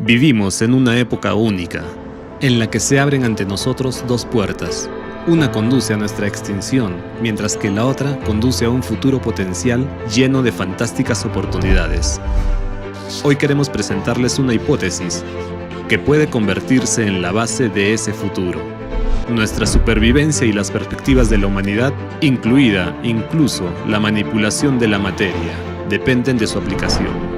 Vivimos en una época única, en la que se abren ante nosotros dos puertas. Una conduce a nuestra extinción, mientras que la otra conduce a un futuro potencial lleno de fantásticas oportunidades. Hoy queremos presentarles una hipótesis que puede convertirse en la base de ese futuro. Nuestra supervivencia y las perspectivas de la humanidad, incluida incluso la manipulación de la materia, dependen de su aplicación.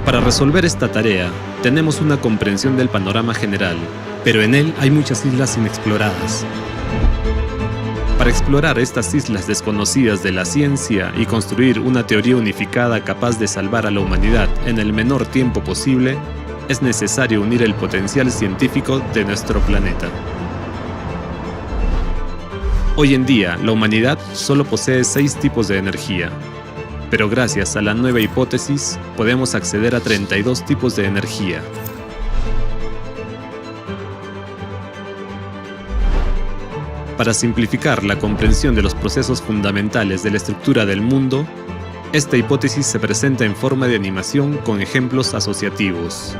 Para resolver esta tarea, tenemos una comprensión del panorama general, pero en él hay muchas islas inexploradas. Para explorar estas islas desconocidas de la ciencia y construir una teoría unificada capaz de salvar a la humanidad en el menor tiempo posible, es necesario unir el potencial científico de nuestro planeta. Hoy en día, la humanidad solo posee 6 tipos de energía, pero gracias a la nueva hipótesis, podemos acceder a 32 tipos de energía. Para simplificar la comprensión de los procesos fundamentales de la estructura del mundo, esta hipótesis se presenta en forma de animación con ejemplos asociativos.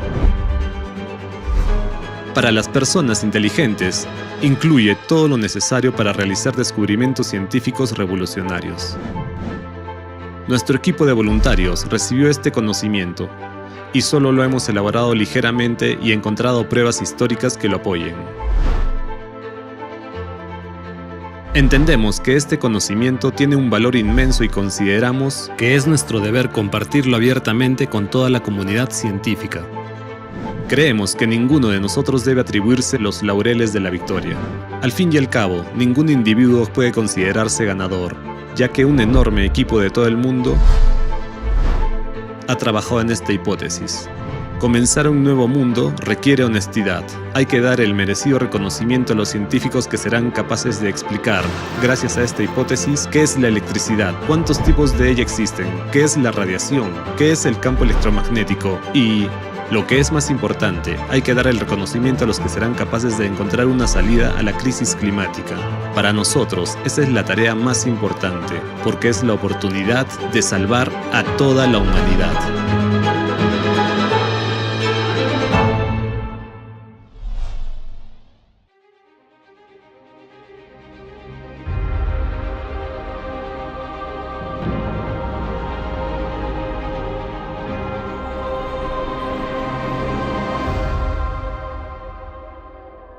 Para las personas inteligentes, incluye todo lo necesario para realizar descubrimientos científicos revolucionarios. Nuestro equipo de voluntarios recibió este conocimiento y solo lo hemos elaborado ligeramente y encontrado pruebas históricas que lo apoyen. Entendemos que este conocimiento tiene un valor inmenso y consideramos que es nuestro deber compartirlo abiertamente con toda la comunidad científica. Creemos que ninguno de nosotros debe atribuirse los laureles de la victoria. Al fin y al cabo, ningún individuo puede considerarse ganador, ya que un enorme equipo de todo el mundo ha trabajado en esta hipótesis. Comenzar un nuevo mundo requiere honestidad. Hay que dar el merecido reconocimiento a los científicos que serán capaces de explicar, gracias a esta hipótesis, qué es la electricidad, cuántos tipos de ella existen, qué es la radiación, qué es el campo electromagnético y, lo que es más importante, hay que dar el reconocimiento a los que serán capaces de encontrar una salida a la crisis climática. Para nosotros, esa es la tarea más importante, porque es la oportunidad de salvar a toda la humanidad.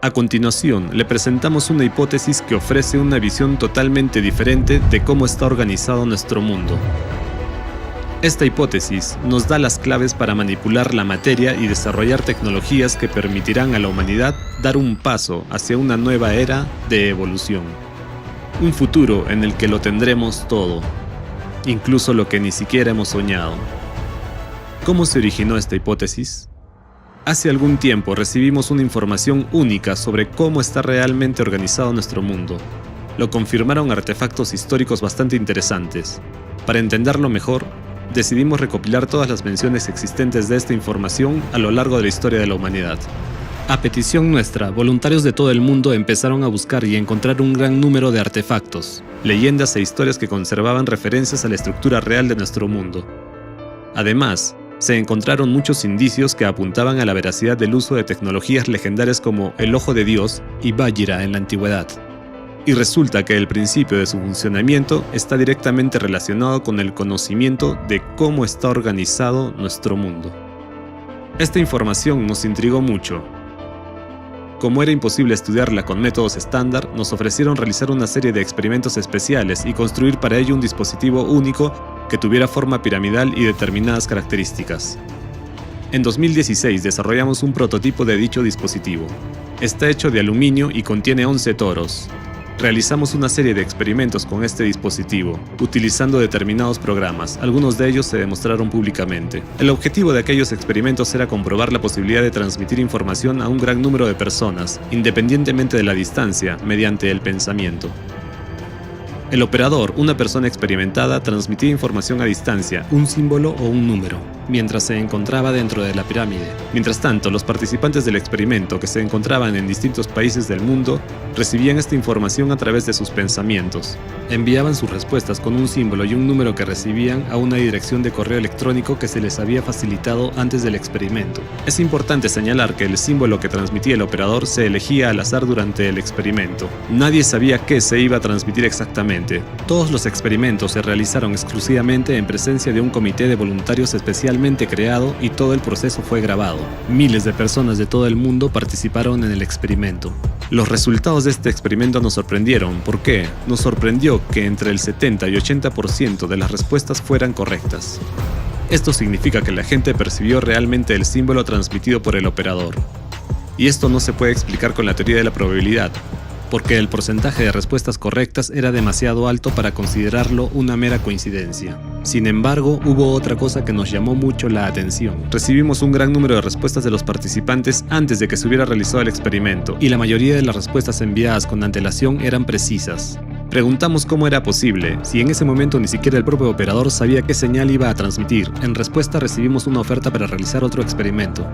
A continuación, le presentamos una hipótesis que ofrece una visión totalmente diferente de cómo está organizado nuestro mundo. Esta hipótesis nos da las claves para manipular la materia y desarrollar tecnologías que permitirán a la humanidad dar un paso hacia una nueva era de evolución. Un futuro en el que lo tendremos todo, incluso lo que ni siquiera hemos soñado. ¿Cómo se originó esta hipótesis? Hace algún tiempo recibimos una información única sobre cómo está realmente organizado nuestro mundo. Lo confirmaron artefactos históricos bastante interesantes. Para entenderlo mejor, decidimos recopilar todas las menciones existentes de esta información a lo largo de la historia de la humanidad. A petición nuestra, voluntarios de todo el mundo empezaron a buscar y encontrar un gran número de artefactos, leyendas e historias que conservaban referencias a la estructura real de nuestro mundo. Además, se encontraron muchos indicios que apuntaban a la veracidad del uso de tecnologías legendarias como el Ojo de Dios y Vajra en la antigüedad. Y resulta que el principio de su funcionamiento está directamente relacionado con el conocimiento de cómo está organizado nuestro mundo. Esta información nos intrigó mucho. Como era imposible estudiarla con métodos estándar, nos ofrecieron realizar una serie de experimentos especiales y construir para ello un dispositivo único que tuviera forma piramidal y determinadas características. En 2016 desarrollamos un prototipo de dicho dispositivo. Está hecho de aluminio y contiene 11 toros. Realizamos una serie de experimentos con este dispositivo, utilizando determinados programas. Algunos de ellos se demostraron públicamente. El objetivo de aquellos experimentos era comprobar la posibilidad de transmitir información a un gran número de personas, independientemente de la distancia, mediante el pensamiento. El operador, una persona experimentada, transmitía información a distancia, un símbolo o un número. mientras se encontraba dentro de la pirámide. Mientras tanto, los participantes del experimento, que se encontraban en distintos países del mundo, recibían esta información a través de sus pensamientos. Enviaban sus respuestas con un símbolo y un número que recibían a una dirección de correo electrónico que se les había facilitado antes del experimento. Es importante señalar que el símbolo que transmitía el operador se elegía al azar durante el experimento. Nadie sabía qué se iba a transmitir exactamente. Todos los experimentos se realizaron exclusivamente en presencia de un comité de voluntarios especialmente creado y todo el proceso fue grabado. Miles de personas de todo el mundo participaron en el experimento. Los resultados de este experimento nos sorprendieron. ¿Por qué? Nos sorprendió que entre el 70 y 80% de las respuestas fueran correctas. Esto significa que la gente percibió realmente el símbolo transmitido por el operador. Y esto no se puede explicar con la teoría de la probabilidad, porque el porcentaje de respuestas correctas era demasiado alto para considerarlo una mera coincidencia. Sin embargo, hubo otra cosa que nos llamó mucho la atención. Recibimos un gran número de respuestas de los participantes antes de que se hubiera realizado el experimento, y la mayoría de las respuestas enviadas con antelación eran precisas. Preguntamos cómo era posible, si en ese momento ni siquiera el propio operador sabía qué señal iba a transmitir. En respuesta recibimos una oferta para realizar otro experimento.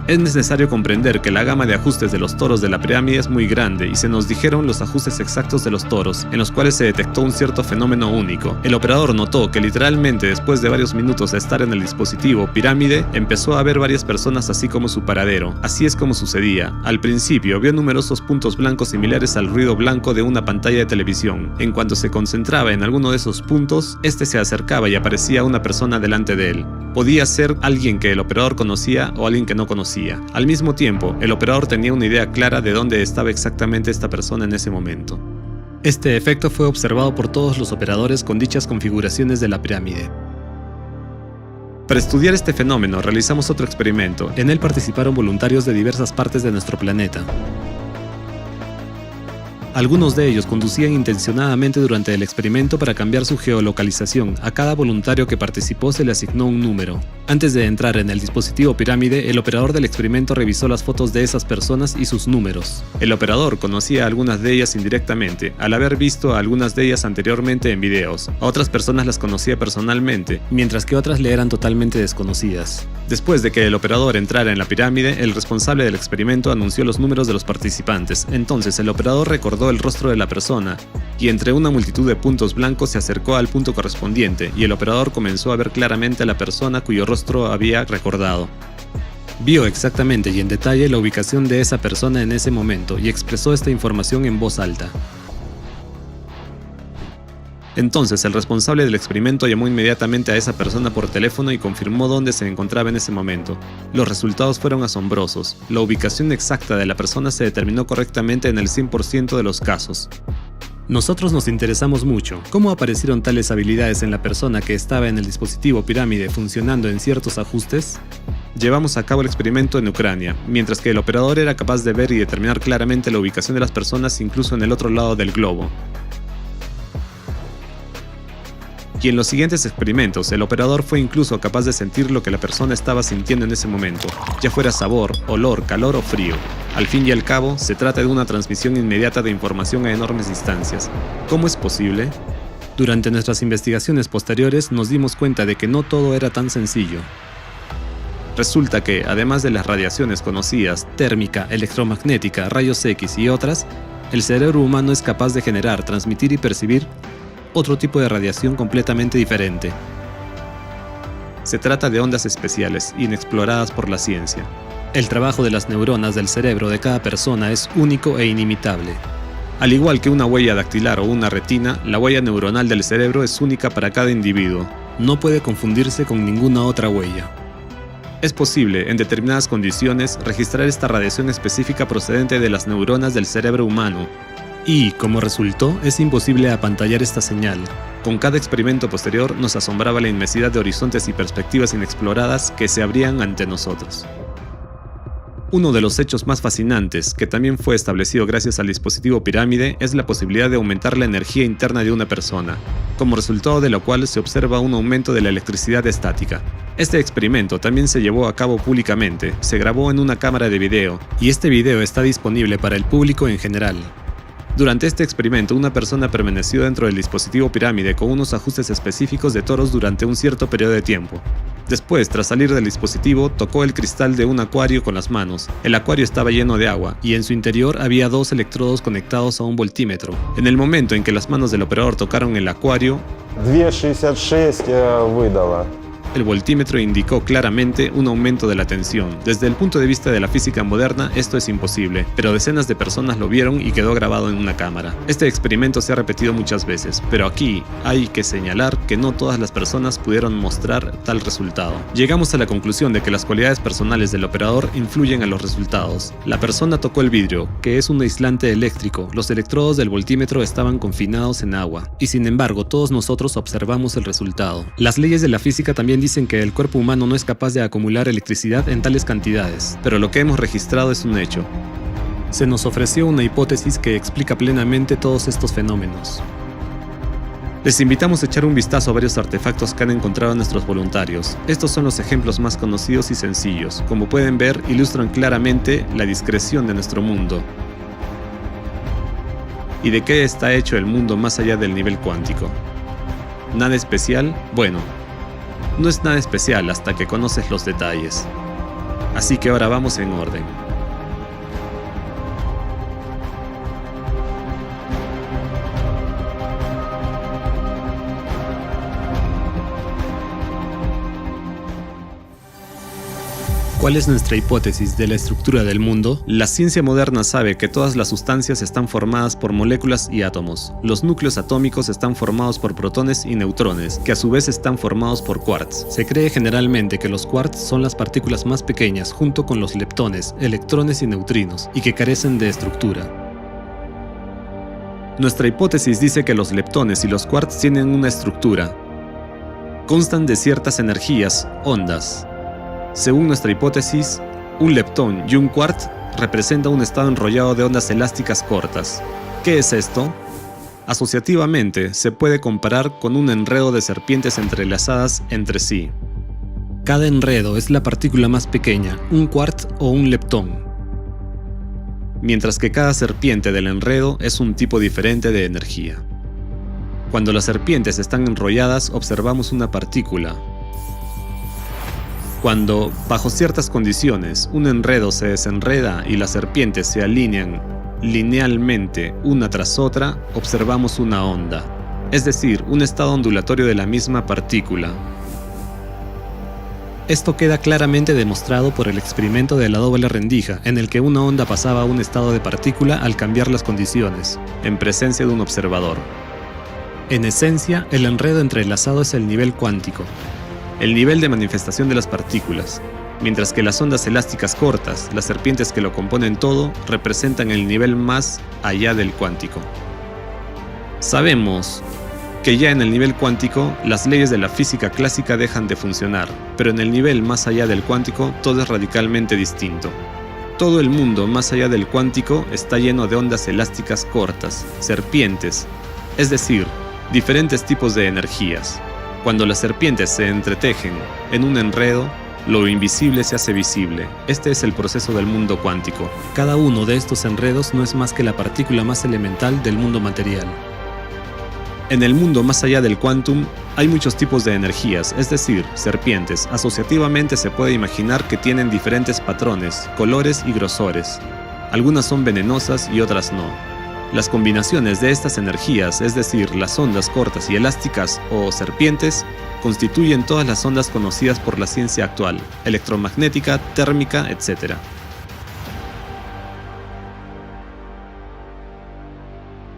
Es necesario comprender que la gama de ajustes de los toros de la pirámide es muy grande y se nos dijeron los ajustes exactos de los toros, en los cuales se detectó un cierto fenómeno único. El operador notó que literalmente después de varios minutos de estar en el dispositivo pirámide, empezó a ver varias personas así como su paradero. Así es como sucedía. Al principio vio numerosos puntos blancos similares al ruido blanco de una pantalla de televisión. En cuanto se concentraba en alguno de esos puntos, este se acercaba y aparecía una persona delante de él. Podía ser alguien que el operador conocía o alguien que no conocía. Al mismo tiempo, el operador tenía una idea clara de dónde estaba exactamente esta persona en ese momento. Este efecto fue observado por todos los operadores con dichas configuraciones de la pirámide. Para estudiar este fenómeno, realizamos otro experimento. En él participaron voluntarios de diversas partes de nuestro planeta. Algunos de ellos conducían intencionadamente durante el experimento para cambiar su geolocalización. A cada voluntario que participó se le asignó un número. Antes de entrar en el dispositivo pirámide, el operador del experimento revisó las fotos de esas personas y sus números. El operador conocía a algunas de ellas indirectamente, al haber visto a algunas de ellas anteriormente en videos. A otras personas las conocía personalmente, mientras que otras le eran totalmente desconocidas. Después de que el operador entrara en la pirámide, el responsable del experimento anunció los números de los participantes. Entonces el operador recordó el rostro de la persona y entre una multitud de puntos blancos se acercó al punto correspondiente y el operador comenzó a ver claramente a la persona cuyo rostro había recordado. Vio exactamente y en detalle la ubicación de esa persona en ese momento y expresó esta información en voz alta. Entonces el responsable del experimento llamó inmediatamente a esa persona por teléfono y confirmó dónde se encontraba en ese momento. Los resultados fueron asombrosos. La ubicación exacta de la persona se determinó correctamente en el 100% de los casos. Nosotros nos interesamos mucho. ¿Cómo aparecieron tales habilidades en la persona que estaba en el dispositivo pirámide funcionando en ciertos ajustes? Llevamos a cabo el experimento en Ucrania, mientras que el operador era capaz de ver y determinar claramente la ubicación de las personas incluso en el otro lado del globo. Y en los siguientes experimentos, el operador fue incluso capaz de sentir lo que la persona estaba sintiendo en ese momento, ya fuera sabor, olor, calor o frío. Al fin y al cabo, se trata de una transmisión inmediata de información a enormes distancias. ¿Cómo es posible? Durante nuestras investigaciones posteriores nos dimos cuenta de que no todo era tan sencillo. Resulta que, además de las radiaciones conocidas, térmica, electromagnética, rayos X y otras, el cerebro humano es capaz de generar, transmitir y percibir otro tipo de radiación completamente diferente. Se trata de ondas especiales, inexploradas por la ciencia. El trabajo de las neuronas del cerebro de cada persona es único e inimitable. Al igual que una huella dactilar o una retina, la huella neuronal del cerebro es única para cada individuo. No puede confundirse con ninguna otra huella. Es posible, en determinadas condiciones, registrar esta radiación específica procedente de las neuronas del cerebro humano. Y, como resultó, es imposible apantallar esta señal. Con cada experimento posterior nos asombraba la inmensidad de horizontes y perspectivas inexploradas que se abrían ante nosotros. Uno de los hechos más fascinantes, que también fue establecido gracias al dispositivo pirámide, es la posibilidad de aumentar la energía interna de una persona, como resultado de lo cual se observa un aumento de la electricidad estática. Este experimento también se llevó a cabo públicamente, se grabó en una cámara de video, y este video está disponible para el público en general. Durante este experimento, una persona permaneció dentro del dispositivo pirámide con unos ajustes específicos de toros durante un cierto periodo de tiempo. Después, tras salir del dispositivo, tocó el cristal de un acuario con las manos. El acuario estaba lleno de agua, y en su interior había 2 electrodos conectados a un voltímetro. En el momento en que las manos del operador tocaron el acuario, 2,66 выдала. el voltímetro indicó claramente un aumento de la tensión. Desde el punto de vista de la física moderna, esto es imposible, pero decenas de personas lo vieron y quedó grabado en una cámara. Este experimento se ha repetido muchas veces, pero aquí hay que señalar que no todas las personas pudieron mostrar tal resultado. Llegamos a la conclusión de que las cualidades personales del operador influyen a los resultados. La persona tocó el vidrio, que es un aislante eléctrico. Los electrodos del voltímetro estaban confinados en agua, y sin embargo todos nosotros observamos el resultado. Las leyes de la física también dicen que el cuerpo humano no es capaz de acumular electricidad en tales cantidades, pero lo que hemos registrado es un hecho. Se nos ofreció una hipótesis que explica plenamente todos estos fenómenos. Les invitamos a echar un vistazo a varios artefactos que han encontrado nuestros voluntarios. Estos son los ejemplos más conocidos y sencillos. Como pueden ver, ilustran claramente la discreción de nuestro mundo. ¿Y de qué está hecho el mundo más allá del nivel cuántico? ¿Nada especial? Bueno, no es nada especial hasta que conoces los detalles. Así que ahora vamos en orden. ¿Cuál es nuestra hipótesis de la estructura del mundo? La ciencia moderna sabe que todas las sustancias están formadas por moléculas y átomos. Los núcleos atómicos están formados por protones y neutrones, que a su vez están formados por quarks. Se cree generalmente que los quarks son las partículas más pequeñas junto con los leptones, electrones y neutrinos, y que carecen de estructura. Nuestra hipótesis dice que los leptones y los quarks tienen una estructura. Constan de ciertas energías, ondas. Según nuestra hipótesis, un leptón y un quark representan un estado enrollado de ondas elásticas cortas. ¿Qué es esto? Asociativamente, se puede comparar con un enredo de serpientes entrelazadas entre sí. Cada enredo es la partícula más pequeña, un quark o un leptón, mientras que cada serpiente del enredo es un tipo diferente de energía. Cuando las serpientes están enrolladas, observamos una partícula. Cuando, bajo ciertas condiciones, un enredo se desenreda y las serpientes se alinean linealmente una tras otra, observamos una onda, es decir, un estado ondulatorio de la misma partícula. Esto queda claramente demostrado por el experimento de la doble rendija, en el que una onda pasaba a un estado de partícula al cambiar las condiciones, en presencia de un observador. En esencia, el enredo entrelazado es el nivel cuántico, el nivel de manifestación de las partículas, mientras que las ondas elásticas cortas, las serpientes que lo componen todo, representan el nivel más allá del cuántico. Sabemos que ya en el nivel cuántico, las leyes de la física clásica dejan de funcionar, pero en el nivel más allá del cuántico, todo es radicalmente distinto. Todo el mundo más allá del cuántico está lleno de ondas elásticas cortas, serpientes, es decir, diferentes tipos de energías. Cuando las serpientes se entretejen en un enredo, lo invisible se hace visible. Este es el proceso del mundo cuántico. Cada uno de estos enredos no es más que la partícula más elemental del mundo material. En el mundo más allá del quantum, hay muchos tipos de energías, es decir, serpientes. Asociativamente se puede imaginar que tienen diferentes patrones, colores y grosores. Algunas son venenosas y otras no. Las combinaciones de estas energías, es decir, las ondas cortas y elásticas o serpientes, constituyen todas las ondas conocidas por la ciencia actual, electromagnética, térmica, etc.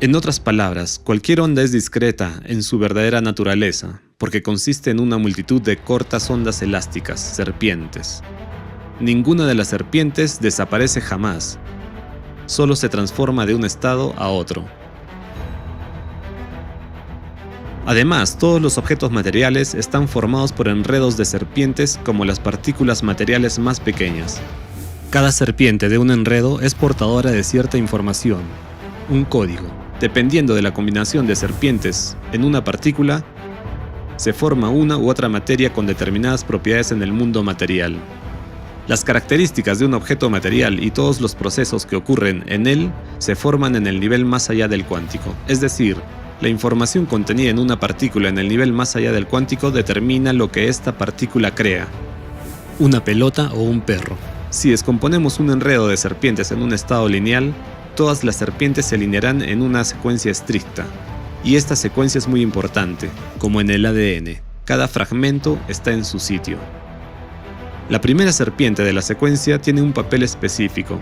En otras palabras, cualquier onda es discreta en su verdadera naturaleza, porque consiste en una multitud de cortas ondas elásticas, serpientes. Ninguna de las serpientes desaparece jamás, solo se transforma de un estado a otro. Además, todos los objetos materiales están formados por enredos de serpientes como las partículas materiales más pequeñas. Cada serpiente de un enredo es portadora de cierta información, un código. Dependiendo de la combinación de serpientes en una partícula, se forma una u otra materia con determinadas propiedades en el mundo material. Las características de un objeto material y todos los procesos que ocurren en él se forman en el nivel más allá del cuántico. Es decir, la información contenida en una partícula en el nivel más allá del cuántico determina lo que esta partícula crea. Una pelota o un perro. Si descomponemos un enredo de serpientes en un estado lineal, todas las serpientes se alinearán en una secuencia estricta. Y esta secuencia es muy importante, como en el ADN. Cada fragmento está en su sitio. La primera serpiente de la secuencia tiene un papel específico.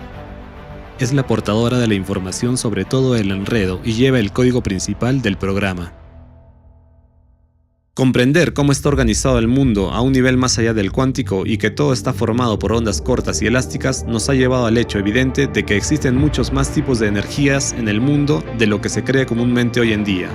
Es la portadora de la información sobre todo el enredo y lleva el código principal del programa. Comprender cómo está organizado el mundo a un nivel más allá del cuántico y que todo está formado por ondas cortas y elásticas nos ha llevado al hecho evidente de que existen muchos más tipos de energías en el mundo de lo que se cree comúnmente hoy en día.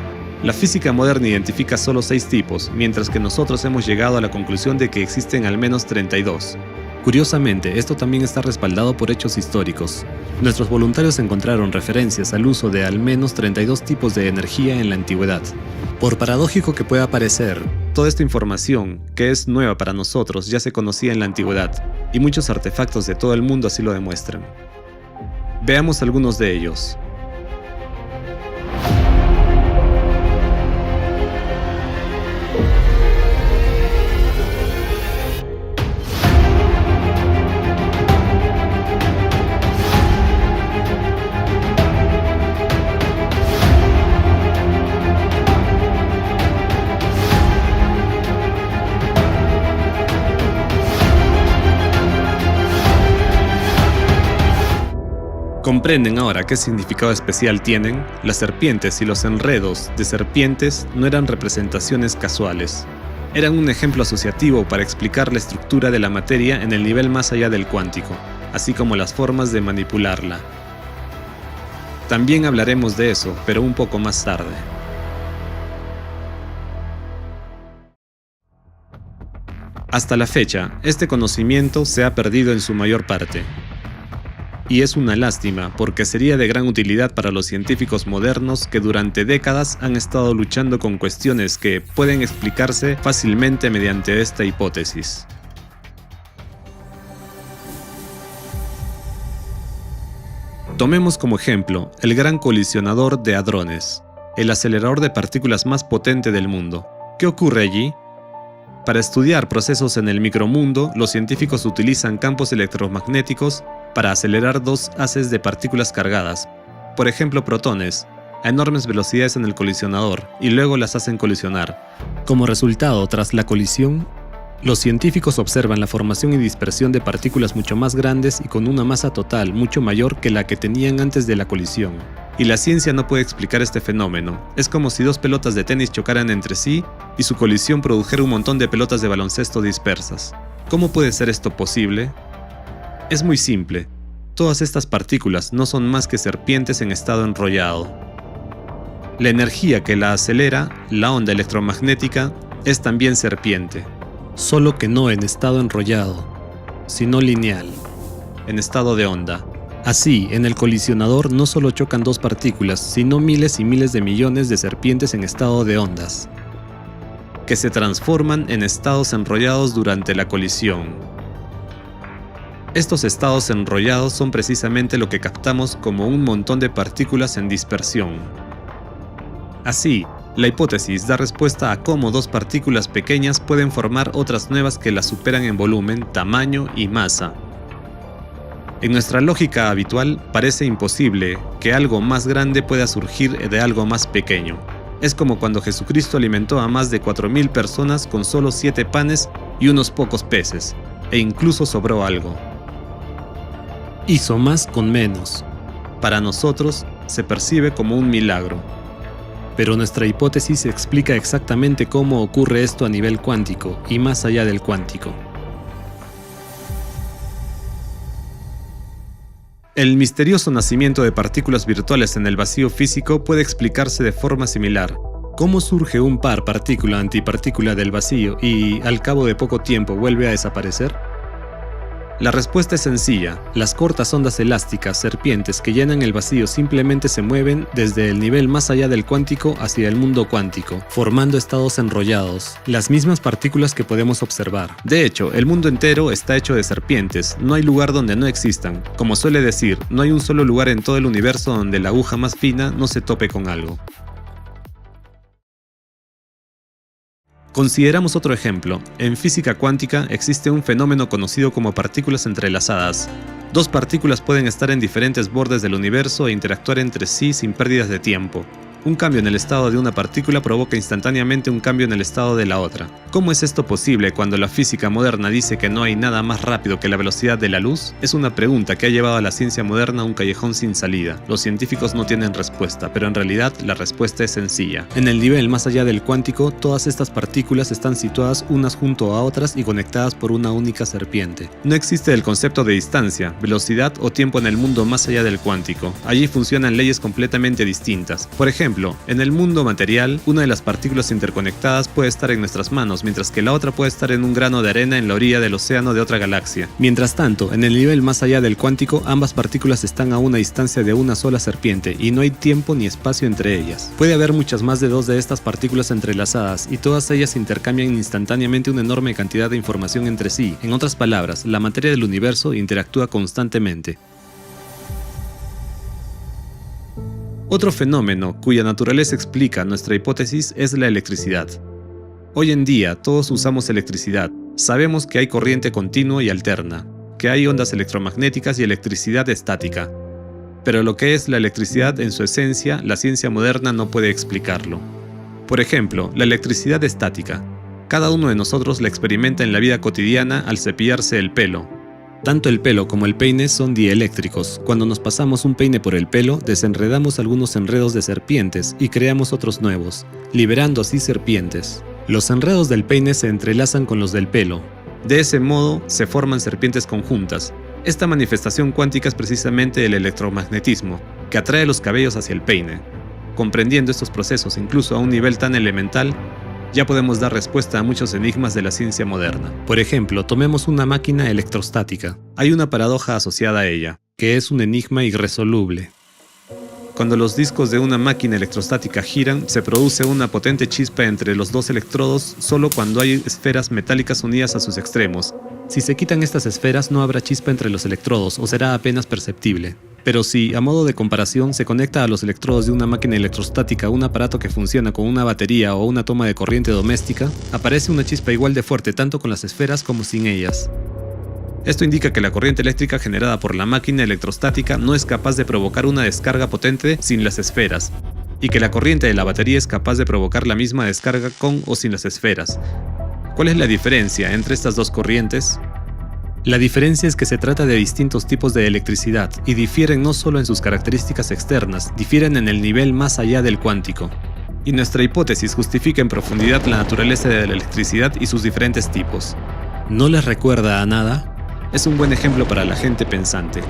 La física moderna identifica solo 6 tipos, mientras que nosotros hemos llegado a la conclusión de que existen al menos 32. Curiosamente, esto también está respaldado por hechos históricos. Nuestros voluntarios encontraron referencias al uso de al menos 32 tipos de energía en la antigüedad. Por paradójico que pueda parecer, toda esta información, que es nueva para nosotros, ya se conocía en la antigüedad, y muchos artefactos de todo el mundo así lo demuestran. Veamos algunos de ellos. ¿Comprenden ahora qué significado especial tienen? Las serpientes y los enredos de serpientes no eran representaciones casuales. Eran un ejemplo asociativo para explicar la estructura de la materia en el nivel más allá del cuántico, así como las formas de manipularla. También hablaremos de eso, pero un poco más tarde. Hasta la fecha, este conocimiento se ha perdido en su mayor parte. Y es una lástima, porque sería de gran utilidad para los científicos modernos que durante décadas han estado luchando con cuestiones que pueden explicarse fácilmente mediante esta hipótesis. Tomemos como ejemplo el Gran Colisionador de Hadrones, el acelerador de partículas más potente del mundo. ¿Qué ocurre allí? Para estudiar procesos en el micromundo, los científicos utilizan campos electromagnéticos para acelerar 2 haces de partículas cargadas, por ejemplo protones, a enormes velocidades en el colisionador y luego las hacen colisionar. Como resultado, tras la colisión, los científicos observan la formación y dispersión de partículas mucho más grandes y con una masa total mucho mayor que la que tenían antes de la colisión. Y la ciencia no puede explicar este fenómeno. Es como si 2 pelotas de tenis chocaran entre sí y su colisión produjera un montón de pelotas de baloncesto dispersas. ¿Cómo puede ser esto posible? Es muy simple. Todas estas partículas no son más que serpientes en estado enrollado. La energía que la acelera, la onda electromagnética, es también serpiente. Solo que no en estado enrollado, sino lineal, en estado de onda. Así, en el colisionador no solo chocan 2 partículas, sino miles y miles de millones de serpientes en estado de ondas, que se transforman en estados enrollados durante la colisión. Estos estados enrollados son precisamente lo que captamos como un montón de partículas en dispersión. Así, la hipótesis da respuesta a cómo 2 partículas pequeñas pueden formar otras nuevas que las superan en volumen, tamaño y masa. En nuestra lógica habitual parece imposible que algo más grande pueda surgir de algo más pequeño. Es como cuando Jesucristo alimentó a más de 4.000 personas con solo 7 panes y unos pocos peces, e incluso sobró algo. Hizo más con menos. Para nosotros se percibe como un milagro. Pero nuestra hipótesis explica exactamente cómo ocurre esto a nivel cuántico y más allá del cuántico. El misterioso nacimiento de partículas virtuales en el vacío físico puede explicarse de forma similar. ¿Cómo surge un par partícula-antipartícula del vacío y, al cabo de poco tiempo, vuelve a desaparecer? La respuesta es sencilla. Las cortas ondas elásticas, serpientes que llenan el vacío simplemente se mueven desde el nivel más allá del cuántico hacia el mundo cuántico, formando estados enrollados, las mismas partículas que podemos observar. De hecho, el mundo entero está hecho de serpientes, no hay lugar donde no existan. Como suele decir, no hay un solo lugar en todo el universo donde la aguja más fina no se tope con algo. Consideramos otro ejemplo. En física cuántica existe un fenómeno conocido como partículas entrelazadas. Dos partículas pueden estar en diferentes bordes del universo e interactuar entre sí sin pérdidas de tiempo. Un cambio en el estado de una partícula provoca instantáneamente un cambio en el estado de la otra. ¿Cómo es esto posible cuando la física moderna dice que no hay nada más rápido que la velocidad de la luz? Es una pregunta que ha llevado a la ciencia moderna a un callejón sin salida. Los científicos no tienen respuesta, pero en realidad la respuesta es sencilla. En el nivel más allá del cuántico, todas estas partículas están situadas unas junto a otras y conectadas por una única serpiente. No existe el concepto de distancia, velocidad o tiempo en el mundo más allá del cuántico. Allí funcionan leyes completamente distintas. Por ejemplo, en el mundo material, una de las partículas interconectadas puede estar en nuestras manos, mientras que la otra puede estar en un grano de arena en la orilla del océano de otra galaxia. Mientras tanto, en el nivel más allá del cuántico, ambas partículas están a una distancia de una sola serpiente y no hay tiempo ni espacio entre ellas. Puede haber muchas más de dos de estas partículas entrelazadas y todas ellas intercambian instantáneamente una enorme cantidad de información entre sí. En otras palabras, la materia del universo interactúa constantemente. Otro fenómeno cuya naturaleza explica nuestra hipótesis es la electricidad. Hoy en día todos usamos electricidad. Sabemos que hay corriente continua y alterna, que hay ondas electromagnéticas y electricidad estática. Pero lo que es la electricidad en su esencia, la ciencia moderna no puede explicarlo. Por ejemplo, la electricidad estática. Cada uno de nosotros la experimenta en la vida cotidiana al cepillarse el pelo. Tanto el pelo como el peine son dieléctricos. Cuando nos pasamos un peine por el pelo, desenredamos algunos enredos de serpientes y creamos otros nuevos, liberando así serpientes. Los enredos del peine se entrelazan con los del pelo. De ese modo, se forman serpientes conjuntas. Esta manifestación cuántica es precisamente el electromagnetismo, que atrae los cabellos hacia el peine. Comprendiendo estos procesos incluso a un nivel tan elemental, ya podemos dar respuesta a muchos enigmas de la ciencia moderna. Por ejemplo, tomemos una máquina electrostática. Hay una paradoja asociada a ella, que es un enigma irresoluble. Cuando los discos de una máquina electrostática giran, se produce una potente chispa entre los dos electrodos solo cuando hay esferas metálicas unidas a sus extremos. Si se quitan estas esferas, no habrá chispa entre los electrodos o será apenas perceptible. Pero si, a modo de comparación, se conecta a los electrodos de una máquina electrostática un aparato que funciona con una batería o una toma de corriente doméstica, aparece una chispa igual de fuerte tanto con las esferas como sin ellas. Esto indica que la corriente eléctrica generada por la máquina electrostática no es capaz de provocar una descarga potente sin las esferas, y que la corriente de la batería es capaz de provocar la misma descarga con o sin las esferas. ¿Cuál es la diferencia entre estas dos corrientes? La diferencia es que se trata de distintos tipos de electricidad y difieren no solo en sus características externas, difieren en el nivel más allá del cuántico. Y nuestra hipótesis justifica en profundidad la naturaleza de la electricidad y sus diferentes tipos. ¿No les recuerda a nada? Es un buen ejemplo para la gente pensante.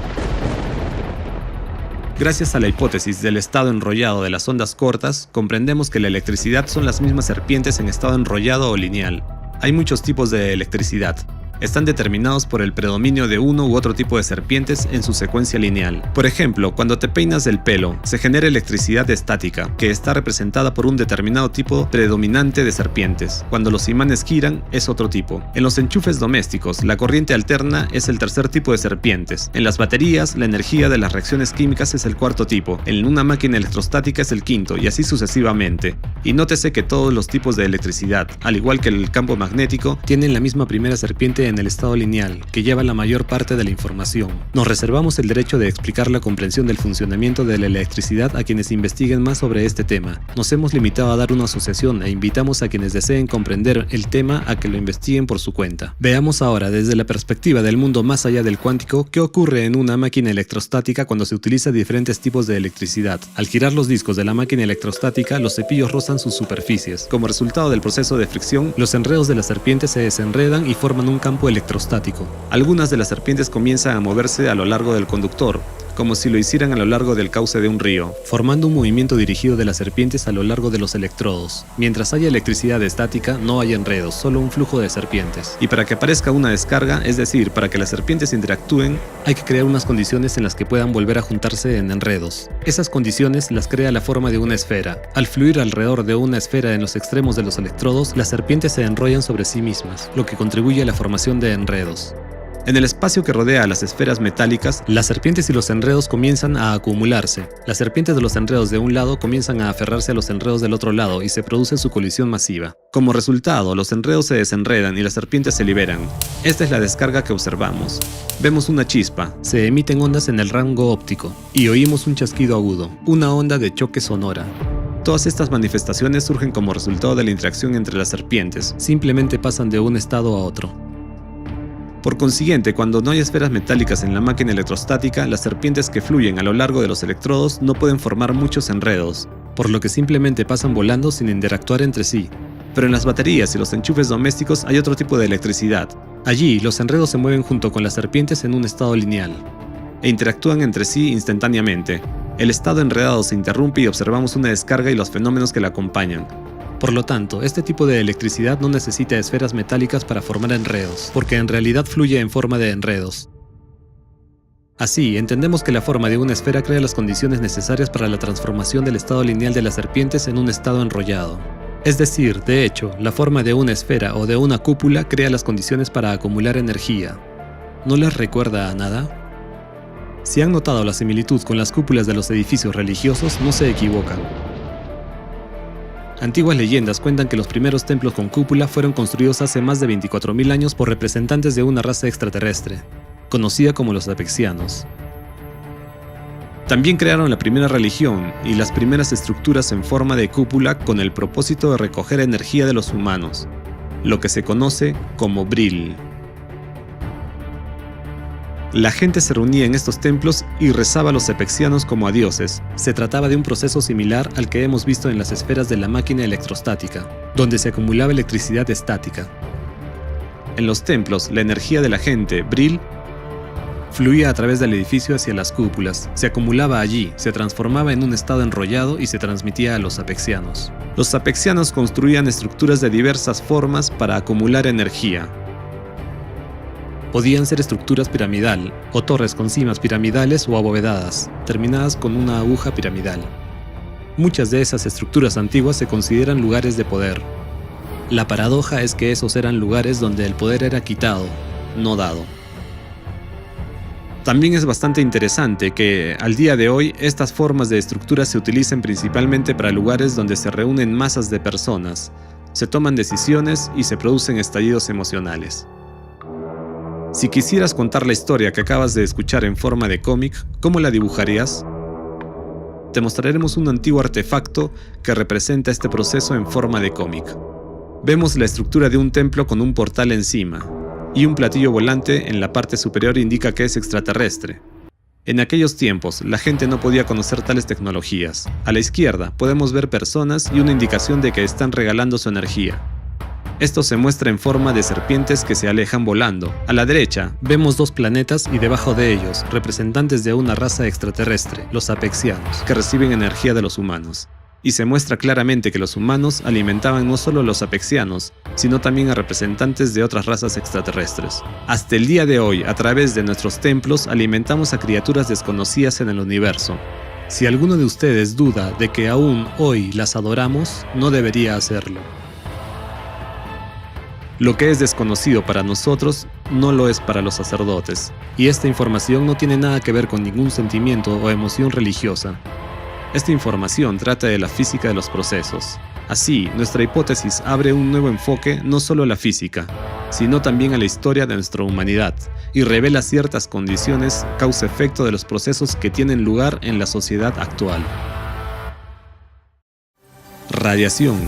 Gracias a la hipótesis del estado enrollado de las ondas cortas, comprendemos que la electricidad son las mismas serpientes en estado enrollado o lineal. Hay muchos tipos de electricidad. Están determinados por el predominio de uno u otro tipo de serpientes en su secuencia lineal. Por ejemplo, cuando te peinas el pelo, se genera electricidad estática, que está representada por un determinado tipo predominante de serpientes. Cuando los imanes giran, es otro tipo. En los enchufes domésticos, la corriente alterna es el tercer tipo de serpientes. En las baterías, la energía de las reacciones químicas es el cuarto tipo. En una máquina electrostática es el quinto, y así sucesivamente. Y nótese que todos los tipos de electricidad, al igual que el campo magnético, tienen la misma primera serpiente en el estado lineal, que lleva la mayor parte de la información. Nos reservamos el derecho de explicar la comprensión del funcionamiento de la electricidad a quienes investiguen más sobre este tema. Nos hemos limitado a dar una asociación e invitamos a quienes deseen comprender el tema a que lo investiguen por su cuenta. Veamos ahora, desde la perspectiva del mundo más allá del cuántico, qué ocurre en una máquina electrostática cuando se utiliza diferentes tipos de electricidad. Al girar los discos de la máquina electrostática, los cepillos rozan sus superficies. Como resultado del proceso de fricción, los enredos de las serpientes se desenredan y forman un campo electrostático. Algunas de las serpientes comienzan a moverse a lo largo del conductor, como si lo hicieran a lo largo del cauce de un río, formando un movimiento dirigido de las serpientes a lo largo de los electrodos. Mientras haya electricidad estática, no hay enredos, solo un flujo de serpientes. Y para que aparezca una descarga, es decir, para que las serpientes interactúen, hay que crear unas condiciones en las que puedan volver a juntarse en enredos. Esas condiciones las crea la forma de una esfera. Al fluir alrededor de una esfera en los extremos de los electrodos, las serpientes se enrollan sobre sí mismas, lo que contribuye a la formación de enredos. En el espacio que rodea a las esferas metálicas, las serpientes y los enredos comienzan a acumularse. Las serpientes de los enredos de un lado comienzan a aferrarse a los enredos del otro lado y se produce su colisión masiva. Como resultado, los enredos se desenredan y las serpientes se liberan. Esta es la descarga que observamos. Vemos una chispa, se emiten ondas en el rango óptico y oímos un chasquido agudo, una onda de choque sonora. Todas estas manifestaciones surgen como resultado de la interacción entre las serpientes, simplemente pasan de un estado a otro. Por consiguiente, cuando no hay esferas metálicas en la máquina electrostática, las serpientes que fluyen a lo largo de los electrodos no pueden formar muchos enredos, por lo que simplemente pasan volando sin interactuar entre sí. Pero en las baterías y los enchufes domésticos hay otro tipo de electricidad. Allí, los enredos se mueven junto con las serpientes en un estado lineal, e interactúan entre sí instantáneamente. El estado enredado se interrumpe y observamos una descarga y los fenómenos que la acompañan. Por lo tanto, este tipo de electricidad no necesita esferas metálicas para formar enredos, porque en realidad fluye en forma de enredos. Así, entendemos que la forma de una esfera crea las condiciones necesarias para la transformación del estado lineal de las serpientes en un estado enrollado. Es decir, de hecho, la forma de una esfera o de una cúpula crea las condiciones para acumular energía. ¿No les recuerda a nada? Si han notado la similitud con las cúpulas de los edificios religiosos, no se equivocan. Antiguas leyendas cuentan que los primeros templos con cúpula fueron construidos hace más de 24.000 años por representantes de una raza extraterrestre, conocida como los apexianos. También crearon la primera religión y las primeras estructuras en forma de cúpula con el propósito de recoger energía de los humanos, lo que se conoce como Bril. La gente se reunía en estos templos y rezaba a los apexianos como a dioses. Se trataba de un proceso similar al que hemos visto en las esferas de la máquina electrostática, donde se acumulaba electricidad estática. En los templos, la energía de la gente, Bril, fluía a través del edificio hacia las cúpulas, se acumulaba allí, se transformaba en un estado enrollado y se transmitía a los apexianos. Los apexianos construían estructuras de diversas formas para acumular energía. Podían ser estructuras piramidal, o torres con cimas piramidales o abovedadas, terminadas con una aguja piramidal. Muchas de esas estructuras antiguas se consideran lugares de poder. La paradoja es que esos eran lugares donde el poder era quitado, no dado. También es bastante interesante que, al día de hoy, estas formas de estructuras se utilicen principalmente para lugares donde se reúnen masas de personas, se toman decisiones y se producen estallidos emocionales. Si quisieras contar la historia que acabas de escuchar en forma de cómic, ¿cómo la dibujarías? Te mostraremos un antiguo artefacto que representa este proceso en forma de cómic. Vemos la estructura de un templo con un portal encima, y un platillo volante en la parte superior indica que es extraterrestre. En aquellos tiempos, la gente no podía conocer tales tecnologías. A la izquierda podemos ver personas y una indicación de que están regalando su energía. Esto se muestra en forma de serpientes que se alejan volando. A la derecha, vemos dos planetas y debajo de ellos, representantes de una raza extraterrestre, los apexianos, que reciben energía de los humanos. Y se muestra claramente que los humanos alimentaban no solo a los apexianos, sino también a representantes de otras razas extraterrestres. Hasta el día de hoy, a través de nuestros templos, alimentamos a criaturas desconocidas en el universo. Si alguno de ustedes duda de que aún hoy las adoramos, no debería hacerlo. Lo que es desconocido para nosotros no lo es para los sacerdotes, y esta información no tiene nada que ver con ningún sentimiento o emoción religiosa. Esta información trata de la física de los procesos. Así, nuestra hipótesis abre un nuevo enfoque no solo a la física, sino también a la historia de nuestra humanidad, y revela ciertas condiciones causa-efecto de los procesos que tienen lugar en la sociedad actual. Radiación.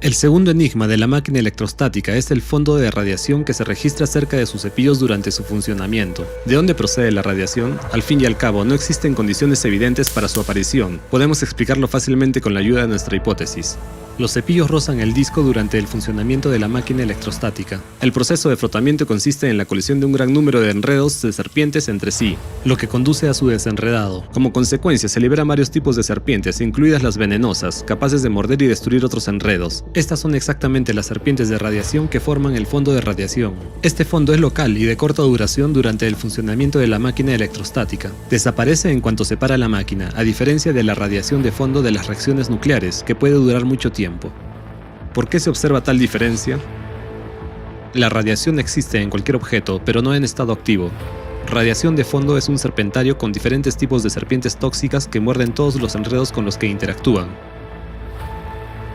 El segundo enigma de la máquina electrostática es el fondo de radiación que se registra cerca de sus cepillos durante su funcionamiento. ¿De dónde procede la radiación? Al fin y al cabo, no existen condiciones evidentes para su aparición. Podemos explicarlo fácilmente con la ayuda de nuestra hipótesis. Los cepillos rozan el disco durante el funcionamiento de la máquina electrostática. El proceso de frotamiento consiste en la colisión de un gran número de enredos de serpientes entre sí, lo que conduce a su desenredado. Como consecuencia, se liberan varios tipos de serpientes, incluidas las venenosas, capaces de morder y destruir otros enredos. Estas son exactamente las serpientes de radiación que forman el fondo de radiación. Este fondo es local y de corta duración durante el funcionamiento de la máquina electrostática. Desaparece en cuanto se para la máquina, a diferencia de la radiación de fondo de las reacciones nucleares, que puede durar mucho tiempo. ¿Por qué se observa tal diferencia? La radiación existe en cualquier objeto, pero no en estado activo. Radiación de fondo es un serpentario con diferentes tipos de serpientes tóxicas que muerden todos los enredos con los que interactúan.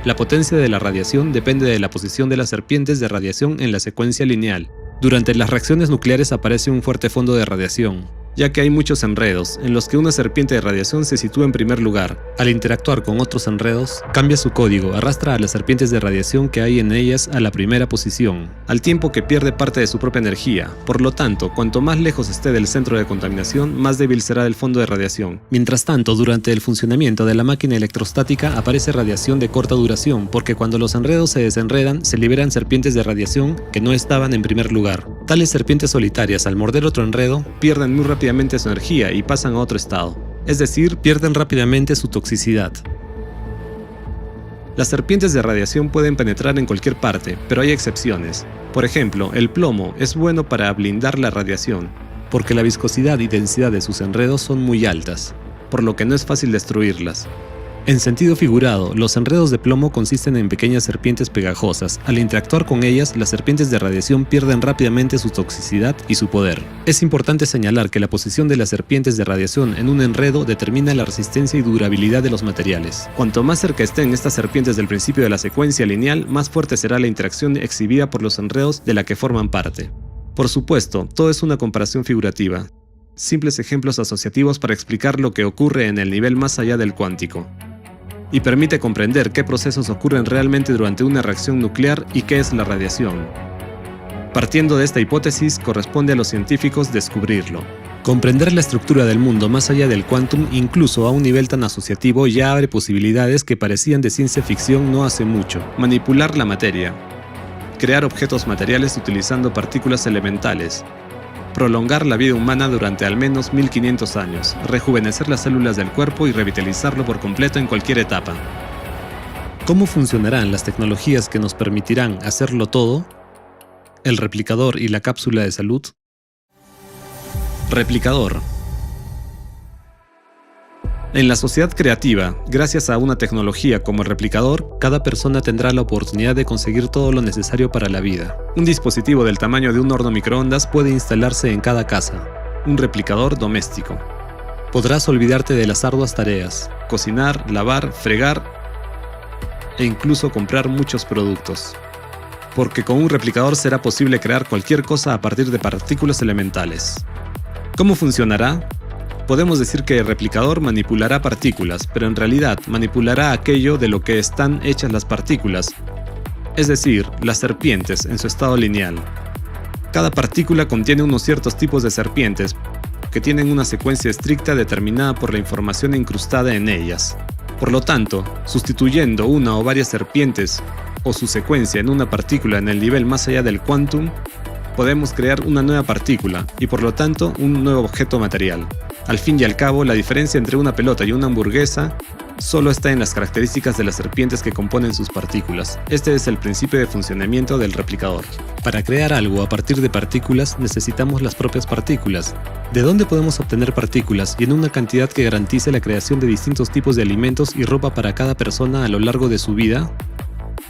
La potencia de la radiación depende de la posición de las serpientes de radiación en la secuencia lineal. Durante las reacciones nucleares aparece un fuerte fondo de radiación, ya que hay muchos enredos, en los que una serpiente de radiación se sitúa en primer lugar. Al interactuar con otros enredos, cambia su código, arrastra a las serpientes de radiación que hay en ellas a la primera posición, al tiempo que pierde parte de su propia energía. Por lo tanto, cuanto más lejos esté del centro de contaminación, más débil será el fondo de radiación. Mientras tanto, durante el funcionamiento de la máquina electrostática aparece radiación de corta duración, porque cuando los enredos se desenredan, se liberan serpientes de radiación que no estaban en primer lugar. Tales serpientes solitarias, al morder otro enredo, pierden muy rápidamente su energía y pasan a otro estado, es decir, pierden rápidamente su toxicidad. Las serpientes de radiación pueden penetrar en cualquier parte, pero hay excepciones. Por ejemplo, el plomo es bueno para blindar la radiación, porque la viscosidad y densidad de sus enredos son muy altas, por lo que no es fácil destruirlas. En sentido figurado, los enredos de plomo consisten en pequeñas serpientes pegajosas. Al interactuar con ellas, las serpientes de radiación pierden rápidamente su toxicidad y su poder. Es importante señalar que la posición de las serpientes de radiación en un enredo determina la resistencia y durabilidad de los materiales. Cuanto más cerca estén estas serpientes del principio de la secuencia lineal, más fuerte será la interacción exhibida por los enredos de la que forman parte. Por supuesto, todo es una comparación figurativa. Simples ejemplos asociativos para explicar lo que ocurre en el nivel más allá del cuántico. Y permite comprender qué procesos ocurren realmente durante una reacción nuclear y qué es la radiación. Partiendo de esta hipótesis, corresponde a los científicos descubrirlo. Comprender la estructura del mundo más allá del quantum, incluso a un nivel tan asociativo, ya abre posibilidades que parecían de ciencia ficción no hace mucho. Manipular la materia. Crear objetos materiales utilizando partículas elementales. Prolongar la vida humana durante al menos 1500 años, rejuvenecer las células del cuerpo y revitalizarlo por completo en cualquier etapa. ¿Cómo funcionarán las tecnologías que nos permitirán hacerlo todo? El replicador y la cápsula de salud. Replicador. En la sociedad creativa, gracias a una tecnología como el replicador, cada persona tendrá la oportunidad de conseguir todo lo necesario para la vida. Un dispositivo del tamaño de un horno microondas puede instalarse en cada casa. Un replicador doméstico. Podrás olvidarte de las arduas tareas, cocinar, lavar, fregar e incluso comprar muchos productos. Porque con un replicador será posible crear cualquier cosa a partir de partículas elementales. ¿Cómo funcionará? Podemos decir que el replicador manipulará partículas, pero en realidad manipulará aquello de lo que están hechas las partículas, es decir, las serpientes en su estado lineal. Cada partícula contiene unos ciertos tipos de serpientes que tienen una secuencia estricta determinada por la información incrustada en ellas. Por lo tanto, sustituyendo una o varias serpientes o su secuencia en una partícula en el nivel más allá del quantum, podemos crear una nueva partícula y por lo tanto un nuevo objeto material. Al fin y al cabo, la diferencia entre una pelota y una hamburguesa solo está en las características de las serpientes que componen sus partículas. Este es el principio de funcionamiento del replicador. Para crear algo a partir de partículas necesitamos las propias partículas. ¿De dónde podemos obtener partículas y en una cantidad que garantice la creación de distintos tipos de alimentos y ropa para cada persona a lo largo de su vida?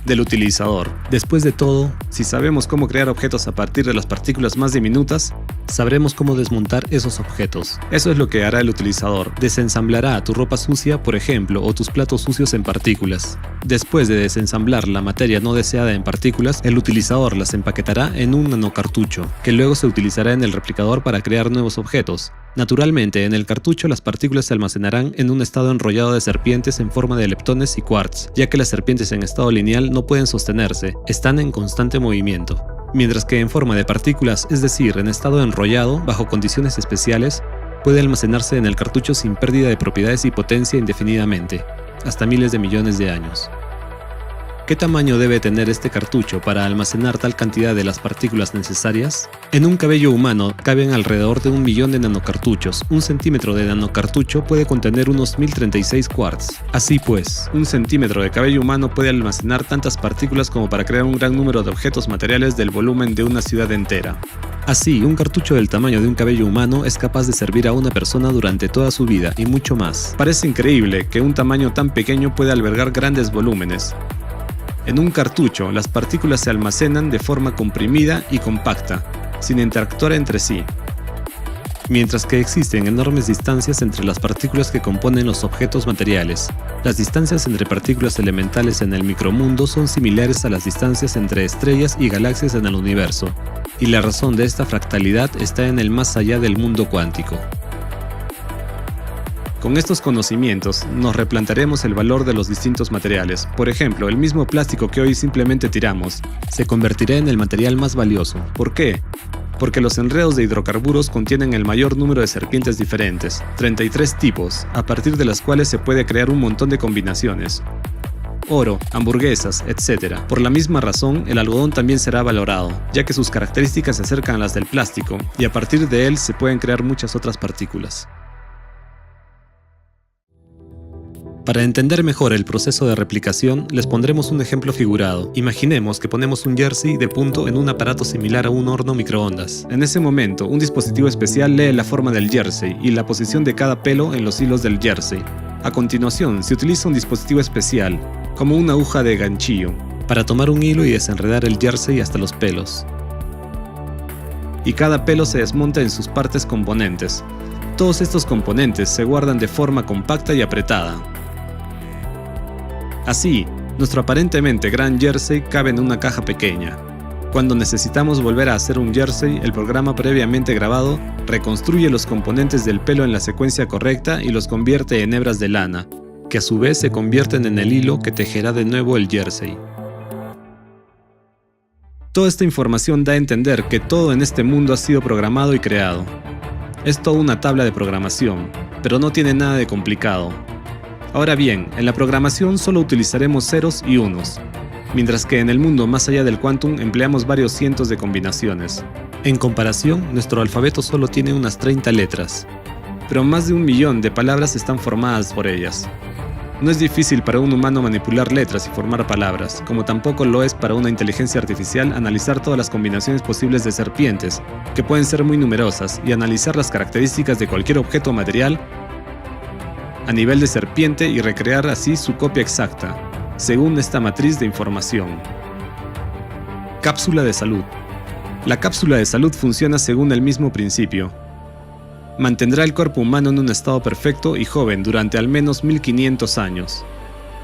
Del utilizador. Después de todo, si sabemos cómo crear objetos a partir de las partículas más diminutas, sabremos cómo desmontar esos objetos. Eso es lo que hará el utilizador. Desensamblará tu ropa sucia, por ejemplo, o tus platos sucios en partículas. Después de desensamblar la materia no deseada en partículas, el utilizador las empaquetará en un nanocartucho, que luego se utilizará en el replicador para crear nuevos objetos. Naturalmente, en el cartucho las partículas se almacenarán en un estado enrollado de serpientes en forma de leptones y quarks, ya que las serpientes en estado lineal no pueden sostenerse, están en constante movimiento. Mientras que en forma de partículas, es decir, en estado enrollado, bajo condiciones especiales, puede almacenarse en el cartucho sin pérdida de propiedades y potencia indefinidamente, hasta miles de millones de años. ¿Qué tamaño debe tener este cartucho para almacenar tal cantidad de las partículas necesarias? En un cabello humano caben alrededor de 1 millón de nanocartuchos. 1 centímetro de nanocartucho puede contener unos 1036 quarks. Así pues, 1 centímetro de cabello humano puede almacenar tantas partículas como para crear un gran número de objetos materiales del volumen de una ciudad entera. Así, un cartucho del tamaño de un cabello humano es capaz de servir a una persona durante toda su vida y mucho más. Parece increíble que un tamaño tan pequeño pueda albergar grandes volúmenes. En un cartucho, las partículas se almacenan de forma comprimida y compacta, sin interactuar entre sí. Mientras que existen enormes distancias entre las partículas que componen los objetos materiales. Las distancias entre partículas elementales en el micromundo son similares a las distancias entre estrellas y galaxias en el universo, y la razón de esta fractalidad está en el más allá del mundo cuántico. Con estos conocimientos, nos replantearemos el valor de los distintos materiales. Por ejemplo, el mismo plástico que hoy simplemente tiramos, se convertirá en el material más valioso. ¿Por qué? Porque los enredos de hidrocarburos contienen el mayor número de serpientes diferentes, 33 tipos, a partir de las cuales se puede crear un montón de combinaciones. Oro, hamburguesas, etc. Por la misma razón, el algodón también será valorado, ya que sus características se acercan a las del plástico, y a partir de él se pueden crear muchas otras partículas. Para entender mejor el proceso de replicación, les pondremos un ejemplo figurado. Imaginemos que ponemos un jersey de punto en un aparato similar a un horno microondas. En ese momento, un dispositivo especial lee la forma del jersey y la posición de cada pelo en los hilos del jersey. A continuación, se utiliza un dispositivo especial, como una aguja de ganchillo, para tomar un hilo y desenredar el jersey hasta los pelos. Y cada pelo se desmonta en sus partes componentes. Todos estos componentes se guardan de forma compacta y apretada. Así, nuestro aparentemente gran jersey cabe en una caja pequeña. Cuando necesitamos volver a hacer un jersey, el programa previamente grabado reconstruye los componentes del pelo en la secuencia correcta y los convierte en hebras de lana, que a su vez se convierten en el hilo que tejerá de nuevo el jersey. Toda esta información da a entender que todo en este mundo ha sido programado y creado. Es toda una tabla de programación, pero no tiene nada de complicado. Ahora bien, en la programación solo utilizaremos ceros y unos, mientras que en el mundo más allá del quantum empleamos varios cientos de combinaciones. En comparación, nuestro alfabeto solo tiene unas 30 letras, pero más de 1 millón de palabras están formadas por ellas. No es difícil para un humano manipular letras y formar palabras, como tampoco lo es para una inteligencia artificial analizar todas las combinaciones posibles de serpientes, que pueden ser muy numerosas, y analizar las características de cualquier objeto material a nivel de serpiente y recrear así su copia exacta, según esta matriz de información. Cápsula de salud. La cápsula de salud funciona según el mismo principio. Mantendrá el cuerpo humano en un estado perfecto y joven durante al menos 1500 años.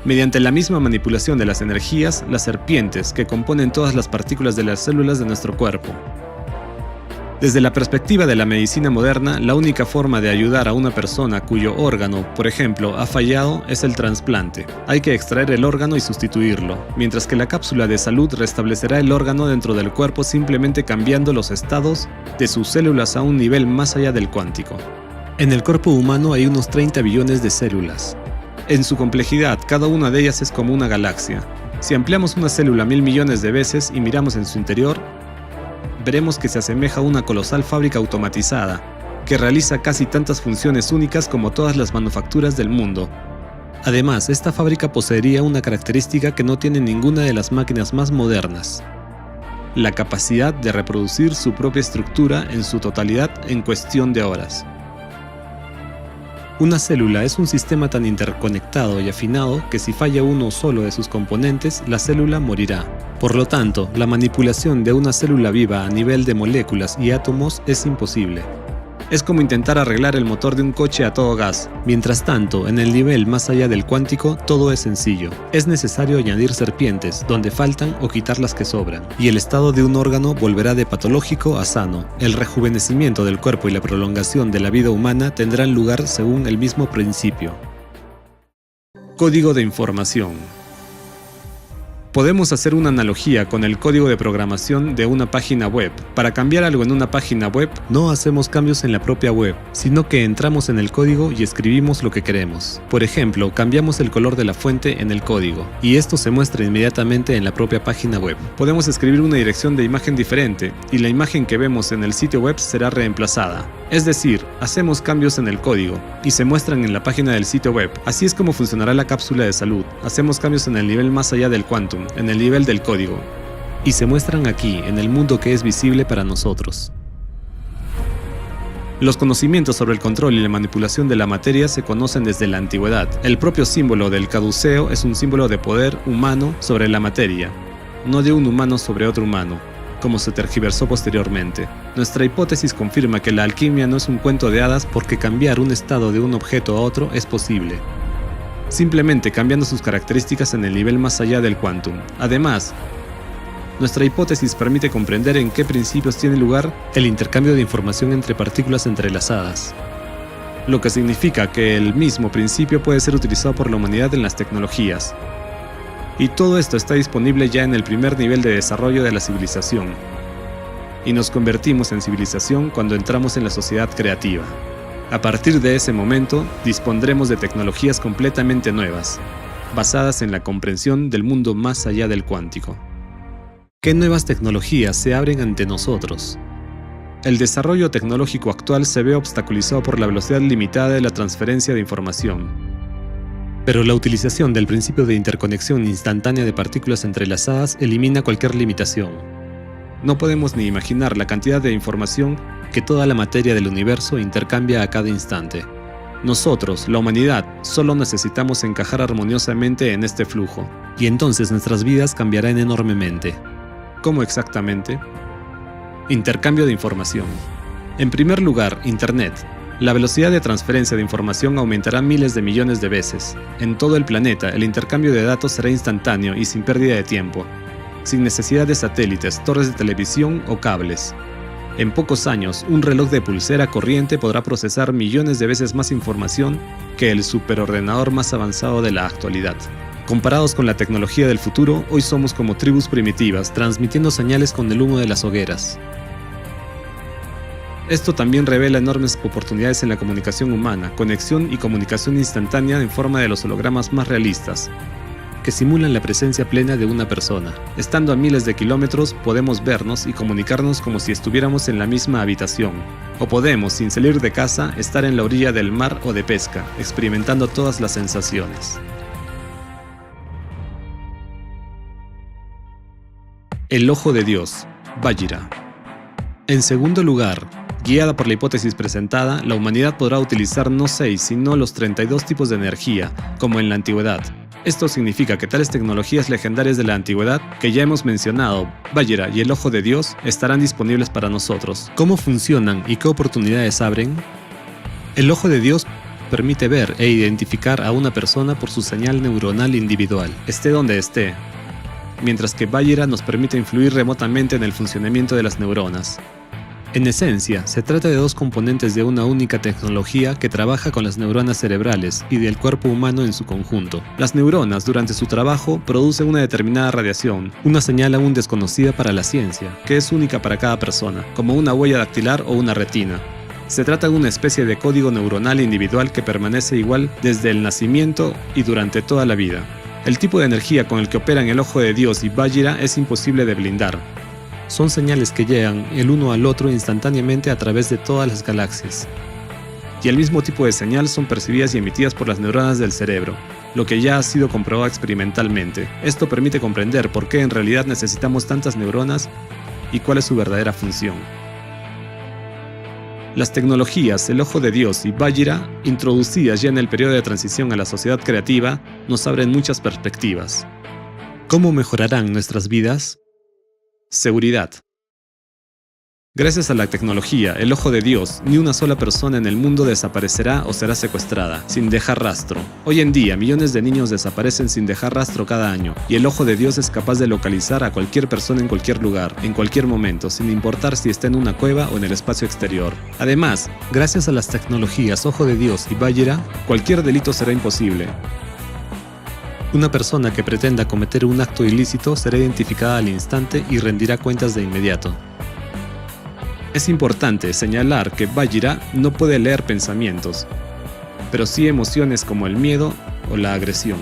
Mediante la misma manipulación de las energías, las serpientes que componen todas las partículas de las células de nuestro cuerpo. Desde la perspectiva de la medicina moderna, la única forma de ayudar a una persona cuyo órgano, por ejemplo, ha fallado es el trasplante. Hay que extraer el órgano y sustituirlo, mientras que la cápsula de salud restablecerá el órgano dentro del cuerpo simplemente cambiando los estados de sus células a un nivel más allá del cuántico. En el cuerpo humano hay unos 30 billones de células. En su complejidad, cada una de ellas es como una galaxia. Si ampliamos una célula 1000 millones de veces y miramos en su interior, veremos que se asemeja a una colosal fábrica automatizada, que realiza casi tantas funciones únicas como todas las manufacturas del mundo. Además, esta fábrica poseería una característica que no tiene ninguna de las máquinas más modernas: la capacidad de reproducir su propia estructura en su totalidad en cuestión de horas. Una célula es un sistema tan interconectado y afinado que si falla uno solo de sus componentes, la célula morirá. Por lo tanto, la manipulación de una célula viva a nivel de moléculas y átomos es imposible. Es como intentar arreglar el motor de un coche a todo gas. Mientras tanto, en el nivel más allá del cuántico, todo es sencillo. Es necesario añadir serpientes donde faltan o quitar las que sobran, y el estado de un órgano volverá de patológico a sano. El rejuvenecimiento del cuerpo y la prolongación de la vida humana tendrán lugar según el mismo principio. Código de información. Podemos hacer una analogía con el código de programación de una página web. Para cambiar algo en una página web, no hacemos cambios en la propia web, sino que entramos en el código y escribimos lo que queremos. Por ejemplo, cambiamos el color de la fuente en el código, y esto se muestra inmediatamente en la propia página web. Podemos escribir una dirección de imagen diferente, y la imagen que vemos en el sitio web será reemplazada. Es decir, hacemos cambios en el código, y se muestran en la página del sitio web. Así es como funcionará la cápsula de salud. Hacemos cambios en el nivel más allá del quantum, en el nivel del código, y se muestran aquí, en el mundo que es visible para nosotros. Los conocimientos sobre el control y la manipulación de la materia se conocen desde la antigüedad. El propio símbolo del caduceo es un símbolo de poder humano sobre la materia, no de un humano sobre otro humano, como se tergiversó posteriormente. Nuestra hipótesis confirma que la alquimia no es un cuento de hadas porque cambiar un estado de un objeto a otro es posible, simplemente cambiando sus características en el nivel más allá del quantum. Además, nuestra hipótesis permite comprender en qué principios tiene lugar el intercambio de información entre partículas entrelazadas, lo que significa que el mismo principio puede ser utilizado por la humanidad en las tecnologías. Y todo esto está disponible ya en el primer nivel de desarrollo de la civilización. Y nos convertimos en civilización cuando entramos en la sociedad creativa. A partir de ese momento, dispondremos de tecnologías completamente nuevas, basadas en la comprensión del mundo más allá del cuántico. ¿Qué nuevas tecnologías se abren ante nosotros? El desarrollo tecnológico actual se ve obstaculizado por la velocidad limitada de la transferencia de información. Pero la utilización del principio de interconexión instantánea de partículas entrelazadas elimina cualquier limitación. No podemos ni imaginar la cantidad de información que toda la materia del universo intercambia a cada instante. Nosotros, la humanidad, solo necesitamos encajar armoniosamente en este flujo, y entonces nuestras vidas cambiarán enormemente. ¿Cómo exactamente? Intercambio de información. En primer lugar, Internet. La velocidad de transferencia de información aumentará miles de millones de veces. En todo el planeta, el intercambio de datos será instantáneo y sin pérdida de tiempo, sin necesidad de satélites, torres de televisión o cables. En pocos años, un reloj de pulsera corriente podrá procesar millones de veces más información que el superordenador más avanzado de la actualidad. Comparados con la tecnología del futuro, hoy somos como tribus primitivas, transmitiendo señales con el humo de las hogueras. Esto también revela enormes oportunidades en la comunicación humana, conexión y comunicación instantánea en forma de los hologramas más realistas, que simulan la presencia plena de una persona. Estando a miles de kilómetros, podemos vernos y comunicarnos como si estuviéramos en la misma habitación. O podemos, sin salir de casa, estar en la orilla del mar o de pesca, experimentando todas las sensaciones. El ojo de Dios, Vajra. En segundo lugar, guiada por la hipótesis presentada, la humanidad podrá utilizar no 6, sino los 32 tipos de energía, como en la antigüedad. Esto significa que tales tecnologías legendarias de la antigüedad que ya hemos mencionado, Vajra y el ojo de Dios, estarán disponibles para nosotros. ¿Cómo funcionan y qué oportunidades abren? El ojo de Dios permite ver e identificar a una persona por su señal neuronal individual, esté donde esté, mientras que Vajra nos permite influir remotamente en el funcionamiento de las neuronas. En esencia, se trata de dos componentes de una única tecnología que trabaja con las neuronas cerebrales y del cuerpo humano en su conjunto. Las neuronas, durante su trabajo, producen una determinada radiación, una señal aún desconocida para la ciencia, que es única para cada persona, como una huella dactilar o una retina. Se trata de una especie de código neuronal individual que permanece igual desde el nacimiento y durante toda la vida. El tipo de energía con el que operan el ojo de Dios y Vajra es imposible de blindar. Son señales que llegan el uno al otro instantáneamente a través de todas las galaxias. Y el mismo tipo de señal son percibidas y emitidas por las neuronas del cerebro, lo que ya ha sido comprobado experimentalmente. Esto permite comprender por qué en realidad necesitamos tantas neuronas y cuál es su verdadera función. Las tecnologías, el ojo de Dios y Vajra, introducidas ya en el periodo de transición a la sociedad creativa, nos abren muchas perspectivas. ¿Cómo mejorarán nuestras vidas? Seguridad. Gracias a la tecnología, el ojo de Dios, ni una sola persona en el mundo desaparecerá o será secuestrada, sin dejar rastro. Hoy en día, millones de niños desaparecen sin dejar rastro cada año, y el ojo de Dios es capaz de localizar a cualquier persona en cualquier lugar, en cualquier momento, sin importar si está en una cueva o en el espacio exterior. Además, gracias a las tecnologías ojo de Dios y Vajra, cualquier delito será imposible. Una persona que pretenda cometer un acto ilícito será identificada al instante y rendirá cuentas de inmediato. Es importante señalar que Vajira no puede leer pensamientos, pero sí emociones como el miedo o la agresión.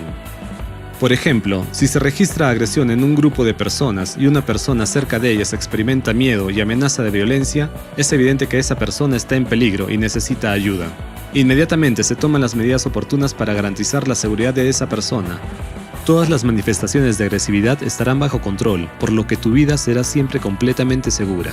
Por ejemplo, si se registra agresión en un grupo de personas y una persona cerca de ellas experimenta miedo y amenaza de violencia, es evidente que esa persona está en peligro y necesita ayuda. Inmediatamente se toman las medidas oportunas para garantizar la seguridad de esa persona. Todas las manifestaciones de agresividad estarán bajo control, por lo que tu vida será siempre completamente segura.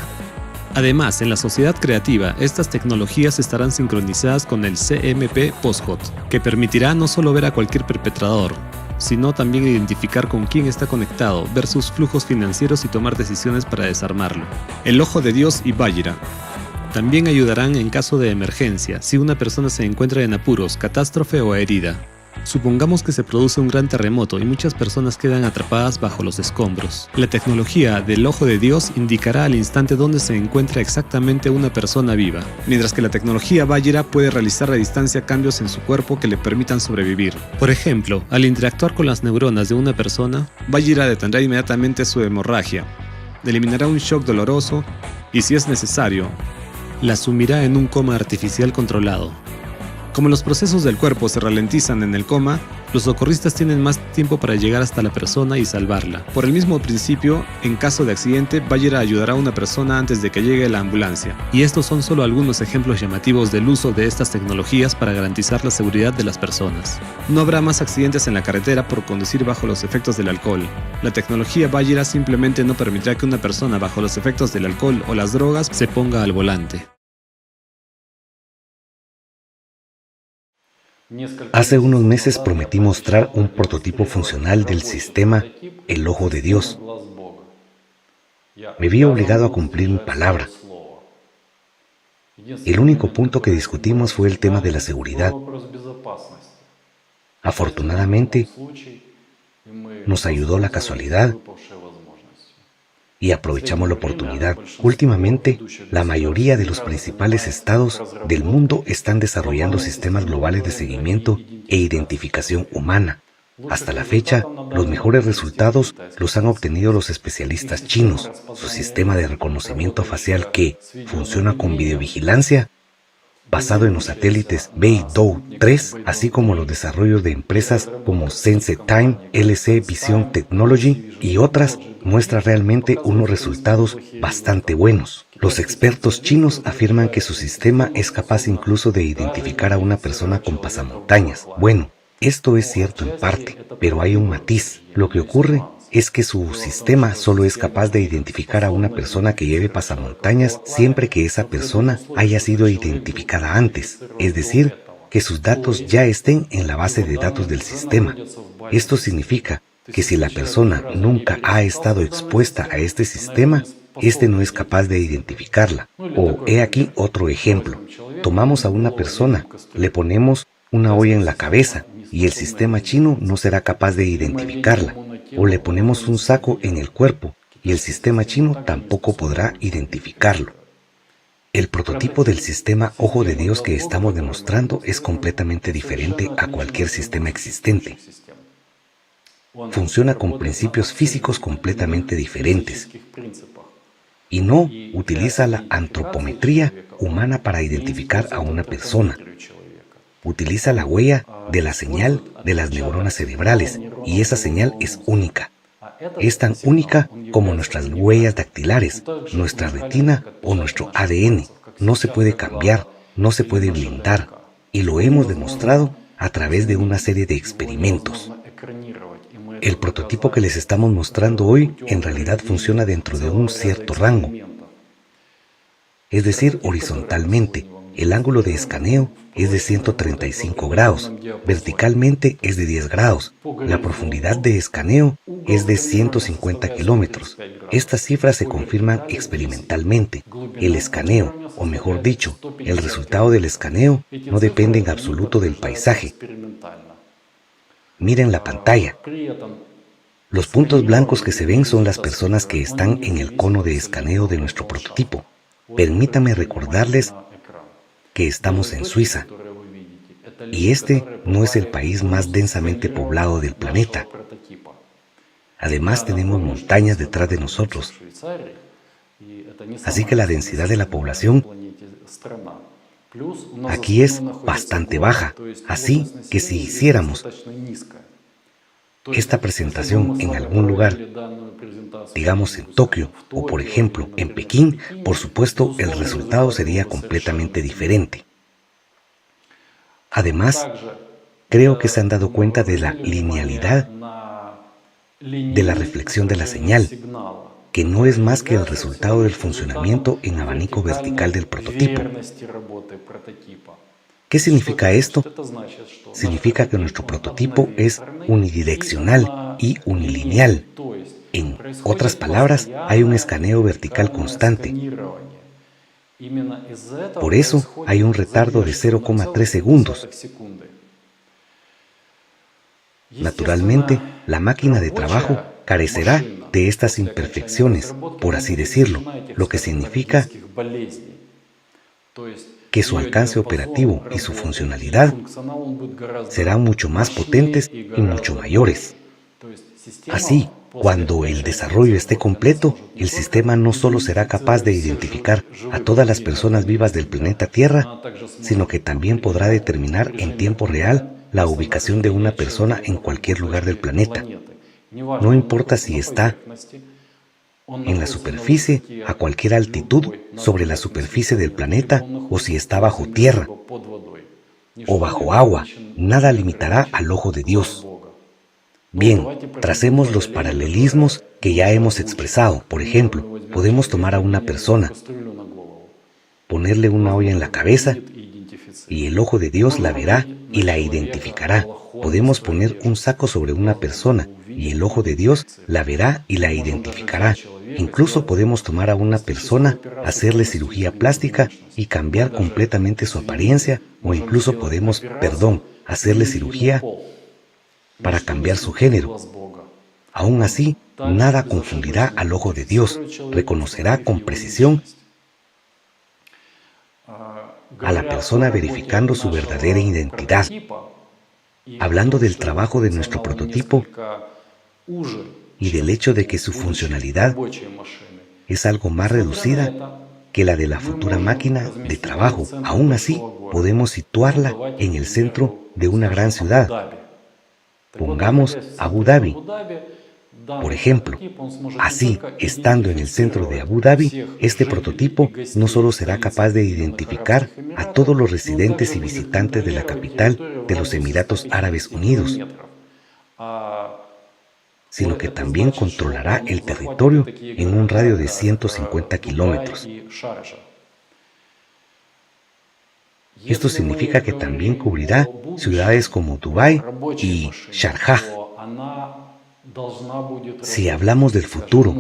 Además, en la sociedad creativa, estas tecnologías estarán sincronizadas con el CMP Posthot, que permitirá no solo ver a cualquier perpetrador, sino también identificar con quién está conectado, ver sus flujos financieros y tomar decisiones para desarmarlo. El Ojo de Dios y Vajira también ayudarán en caso de emergencia, si una persona se encuentra en apuros, catástrofe o herida. Supongamos que se produce un gran terremoto y muchas personas quedan atrapadas bajo los escombros. La tecnología del Ojo de Dios indicará al instante dónde se encuentra exactamente una persona viva, mientras que la tecnología Vajira puede realizar a distancia cambios en su cuerpo que le permitan sobrevivir. Por ejemplo, al interactuar con las neuronas de una persona, Vajira detendrá inmediatamente su hemorragia, eliminará un shock doloroso y, si es necesario, la sumirá en un coma artificial controlado. Como los procesos del cuerpo se ralentizan en el coma, los socorristas tienen más tiempo para llegar hasta la persona y salvarla. Por el mismo principio, en caso de accidente, Vajira ayudará a una persona antes de que llegue la ambulancia. Y estos son solo algunos ejemplos llamativos del uso de estas tecnologías para garantizar la seguridad de las personas. No habrá más accidentes en la carretera por conducir bajo los efectos del alcohol. La tecnología Vajira simplemente no permitirá que una persona bajo los efectos del alcohol o las drogas se ponga al volante. Hace unos meses prometí mostrar un prototipo funcional del sistema El Ojo de Dios. Me vi obligado a cumplir mi palabra. El único punto que discutimos fue el tema de la seguridad. Afortunadamente, nos ayudó la casualidad y aprovechamos la oportunidad. Últimamente, la mayoría de los principales estados del mundo están desarrollando sistemas globales de seguimiento e identificación humana. Hasta la fecha, los mejores resultados los han obtenido los especialistas chinos. Su sistema de reconocimiento facial que funciona con videovigilancia, basado en los satélites Beidou 3, así como los desarrollos de empresas como SenseTime, LC Vision Technology y otras, muestra realmente unos resultados bastante buenos. Los expertos chinos afirman que su sistema es capaz incluso de identificar a una persona con pasamontañas. Bueno, esto es cierto en parte, pero hay un matiz. Lo que ocurre es que su sistema solo es capaz de identificar a una persona que lleve pasamontañas siempre que esa persona haya sido identificada antes, es decir, que sus datos ya estén en la base de datos del sistema. Esto significa que si la persona nunca ha estado expuesta a este sistema, este no es capaz de identificarla. O he aquí otro ejemplo. Tomamos a una persona, le ponemos una olla en la cabeza y el sistema chino no será capaz de identificarla. O le ponemos un saco en el cuerpo y el sistema chino tampoco podrá identificarlo. El prototipo del sistema Ojo de Dios que estamos demostrando es completamente diferente a cualquier sistema existente. Funciona con principios físicos completamente diferentes y no utiliza la antropometría humana para identificar a una persona. Utiliza la huella de la señal de las neuronas cerebrales y esa señal es única. Es tan única como nuestras huellas dactilares, nuestra retina o nuestro ADN. No se puede cambiar, no se puede blindar y lo hemos demostrado a través de una serie de experimentos. El prototipo que les estamos mostrando hoy en realidad funciona dentro de un cierto rango, es decir, horizontalmente. El ángulo de escaneo es de 135 grados, verticalmente es de 10 grados, la profundidad de escaneo es de 150 kilómetros. Estas cifras se confirman experimentalmente. El escaneo, o mejor dicho, el resultado del escaneo no depende en absoluto del paisaje. Miren la pantalla. Los puntos blancos que se ven son las personas que están en el cono de escaneo de nuestro prototipo. Permítanme recordarles que estamos en Suiza. Y este no es el país más densamente poblado del planeta. Además, tenemos montañas detrás de nosotros. Así que la densidad de la población aquí es bastante baja. Así que si hiciéramos esta presentación en algún lugar, digamos en Tokio o por ejemplo en Pekín, por supuesto el resultado sería completamente diferente. Además, creo que se han dado cuenta de la linealidad de la reflexión de la señal, que no es más que el resultado del funcionamiento en abanico vertical del prototipo. ¿Qué significa esto? Significa que nuestro prototipo es unidireccional y unilineal. En otras palabras, hay un escaneo vertical constante. Por eso hay un retardo de 0,3 segundos. Naturalmente, la máquina de trabajo carecerá de estas imperfecciones, por así decirlo, lo que significa que su alcance operativo y su funcionalidad serán mucho más potentes y mucho mayores. Así, cuando el desarrollo esté completo, el sistema no solo será capaz de identificar a todas las personas vivas del planeta Tierra, sino que también podrá determinar en tiempo real la ubicación de una persona en cualquier lugar del planeta. No importa si está en la superficie a cualquier altitud sobre la superficie del planeta o si está bajo tierra o bajo agua, nada limitará al ojo de Dios. Bien, tracemos los paralelismos que ya hemos expresado. Por ejemplo, podemos tomar a una persona, ponerle una olla en la cabeza y el ojo de Dios la verá y la identificará. Podemos poner un saco sobre una persona y el ojo de Dios la verá y la identificará. Incluso podemos tomar a una persona, hacerle cirugía plástica y cambiar completamente su apariencia, o incluso podemos, hacerle cirugía para cambiar su género. Aún así, nada confundirá al ojo de Dios. Reconocerá con precisión a la persona verificando su verdadera identidad. Hablando del trabajo de nuestro prototipo y del hecho de que su funcionalidad es algo más reducida que la de la futura máquina de trabajo, aún así podemos situarla en el centro de una gran ciudad. Pongamos Abu Dhabi, por ejemplo. Así, estando en el centro de Abu Dhabi, este prototipo no solo será capaz de identificar a todos los residentes y visitantes de la capital de los Emiratos Árabes Unidos, sino que también controlará el territorio en un radio de 150 kilómetros. Esto significa que también cubrirá ciudades como Dubái y Sharjah. Si hablamos del futuro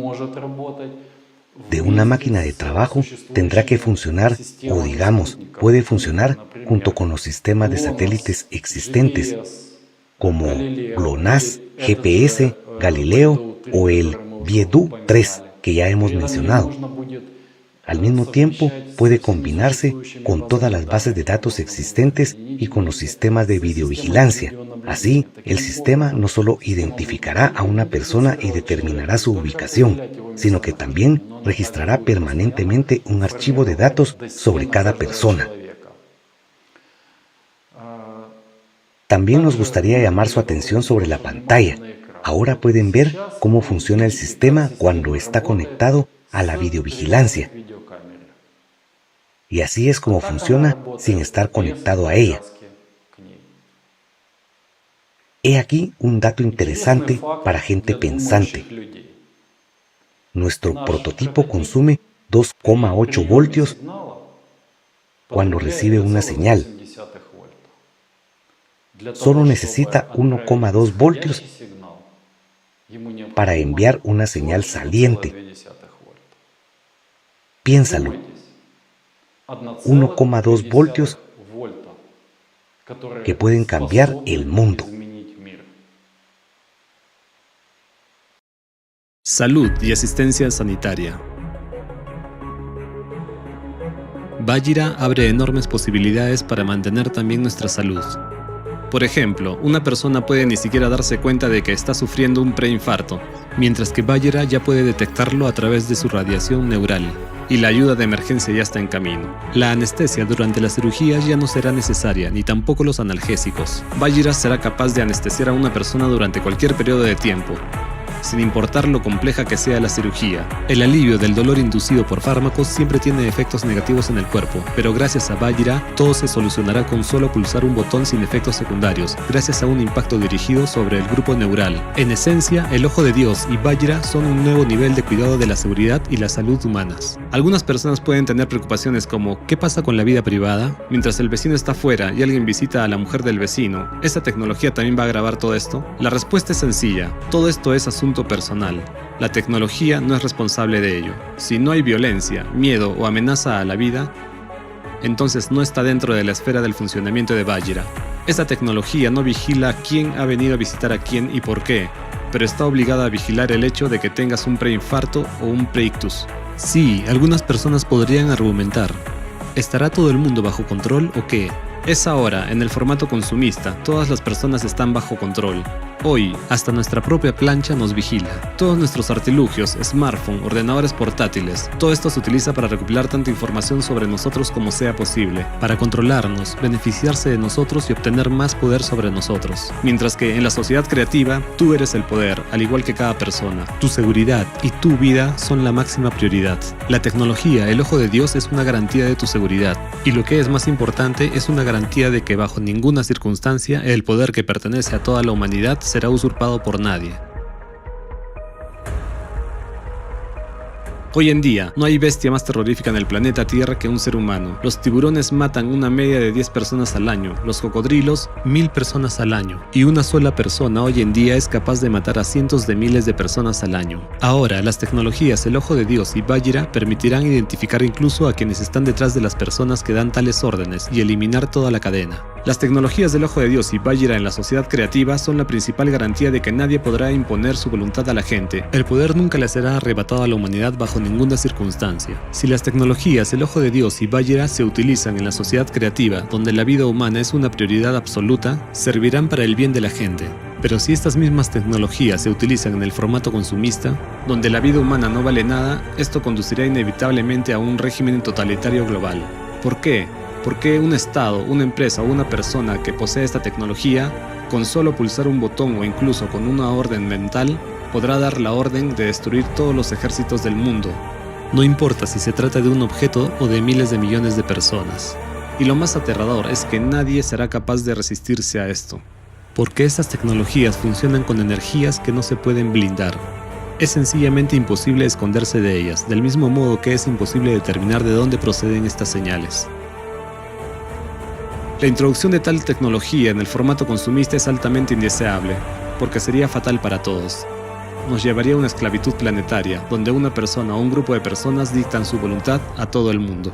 de una máquina de trabajo, tendrá que funcionar, o digamos, puede funcionar junto con los sistemas de satélites existentes, como GLONASS, GPS, Galileo o el Beidou 3, que ya hemos mencionado. Al mismo tiempo, puede combinarse con todas las bases de datos existentes y con los sistemas de videovigilancia. Así, el sistema no solo identificará a una persona y determinará su ubicación, sino que también registrará permanentemente un archivo de datos sobre cada persona. También nos gustaría llamar su atención sobre la pantalla. Ahora pueden ver cómo funciona el sistema cuando está conectado a la videovigilancia. Y así es como funciona sin estar conectado a ella. He aquí un dato interesante para gente pensante. Nuestro prototipo consume 2,8 voltios cuando recibe una señal. Solo necesita 1,2 voltios para enviar una señal saliente. Piénsalo. 1,2 voltios que pueden cambiar el mundo. Salud y asistencia sanitaria. Vajira abre enormes posibilidades para mantener también nuestra salud. Por ejemplo, una persona puede ni siquiera darse cuenta de que está sufriendo un preinfarto, mientras que Vajra ya puede detectarlo a través de su radiación neural, y la ayuda de emergencia ya está en camino. La anestesia durante las cirugías ya no será necesaria, ni tampoco los analgésicos. Vajra será capaz de anestesiar a una persona durante cualquier periodo de tiempo, sin importar lo compleja que sea la cirugía. El alivio del dolor inducido por fármacos siempre tiene efectos negativos en el cuerpo, pero gracias a Vajra, todo se solucionará con solo pulsar un botón sin efectos secundarios, gracias a un impacto dirigido sobre el grupo neural. En esencia, el Ojo de Dios y Vajra son un nuevo nivel de cuidado de la seguridad y la salud humanas. Algunas personas pueden tener preocupaciones como ¿qué pasa con la vida privada? Mientras el vecino está fuera y alguien visita a la mujer del vecino, ¿esta tecnología también va a grabar todo esto? La respuesta es sencilla, todo esto es asunto personal. La tecnología no es responsable de ello. Si no hay violencia, miedo o amenaza a la vida, entonces no está dentro de la esfera del funcionamiento de Vajra. Esta tecnología no vigila quién ha venido a visitar a quién y por qué, pero está obligada a vigilar el hecho de que tengas un preinfarto o un preictus. Sí, algunas personas podrían argumentar, ¿estará todo el mundo bajo control o qué? Es ahora, en el formato consumista, todas las personas están bajo control. Hoy, hasta nuestra propia plancha nos vigila. Todos nuestros artilugios, smartphone, ordenadores portátiles, todo esto se utiliza para recopilar tanta información sobre nosotros como sea posible, para controlarnos, beneficiarse de nosotros y obtener más poder sobre nosotros. Mientras que en la sociedad creativa, tú eres el poder, al igual que cada persona. Tu seguridad y tu vida son la máxima prioridad. La tecnología, el Ojo de Dios, es una garantía de tu seguridad. Y lo que es más importante, es una garantía de que bajo ninguna circunstancia el poder que pertenece a toda la humanidad será usurpado por nadie. Hoy en día, no hay bestia más terrorífica en el planeta Tierra que un ser humano. Los tiburones matan una media de 10 personas al año, los cocodrilos 1000 personas al año, y una sola persona hoy en día es capaz de matar a cientos de miles de personas al año. Ahora, las tecnologías El Ojo de Dios y Vajra permitirán identificar incluso a quienes están detrás de las personas que dan tales órdenes y eliminar toda la cadena. Las tecnologías del Ojo de Dios y Vajra en la sociedad creativa son la principal garantía de que nadie podrá imponer su voluntad a la gente. El poder nunca le será arrebatado a la humanidad bajo ninguna circunstancia. Si las tecnologías El Ojo de Dios y Vajra se utilizan en la sociedad creativa, donde la vida humana es una prioridad absoluta, servirán para el bien de la gente. Pero si estas mismas tecnologías se utilizan en el formato consumista, donde la vida humana no vale nada, esto conducirá inevitablemente a un régimen totalitario global. ¿Por qué? Porque un Estado, una empresa o una persona que posee esta tecnología, con solo pulsar un botón o incluso con una orden mental, podrá dar la orden de destruir todos los ejércitos del mundo. No importa si se trata de un objeto o de miles de millones de personas. Y lo más aterrador es que nadie será capaz de resistirse a esto. Porque estas tecnologías funcionan con energías que no se pueden blindar. Es sencillamente imposible esconderse de ellas, del mismo modo que es imposible determinar de dónde proceden estas señales. La introducción de tal tecnología en el formato consumista es altamente indeseable, porque sería fatal para todos. Nos llevaría a una esclavitud planetaria, donde una persona o un grupo de personas dictan su voluntad a todo el mundo.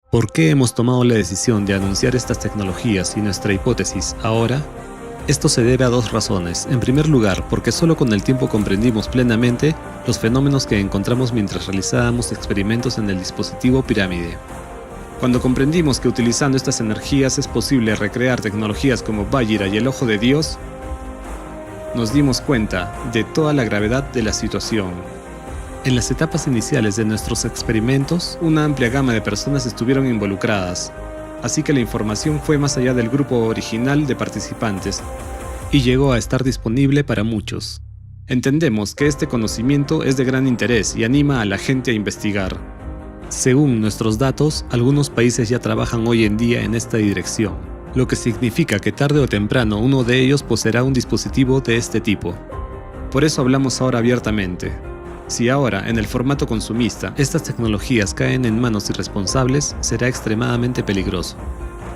¿Por qué hemos tomado la decisión de anunciar estas tecnologías y nuestra hipótesis ahora? Esto se debe a dos razones. En primer lugar, porque solo con el tiempo comprendimos plenamente los fenómenos que encontramos mientras realizábamos experimentos en el dispositivo Pirámide. Cuando comprendimos que utilizando estas energías es posible recrear tecnologías como Vajra y el Ojo de Dios, nos dimos cuenta de toda la gravedad de la situación. En las etapas iniciales de nuestros experimentos, una amplia gama de personas estuvieron involucradas, así que la información fue más allá del grupo original de participantes y llegó a estar disponible para muchos. Entendemos que este conocimiento es de gran interés y anima a la gente a investigar. Según nuestros datos, algunos países ya trabajan hoy en día en esta dirección, lo que significa que tarde o temprano uno de ellos poseerá un dispositivo de este tipo. Por eso hablamos ahora abiertamente. Si ahora, en el formato consumista, estas tecnologías caen en manos irresponsables, será extremadamente peligroso.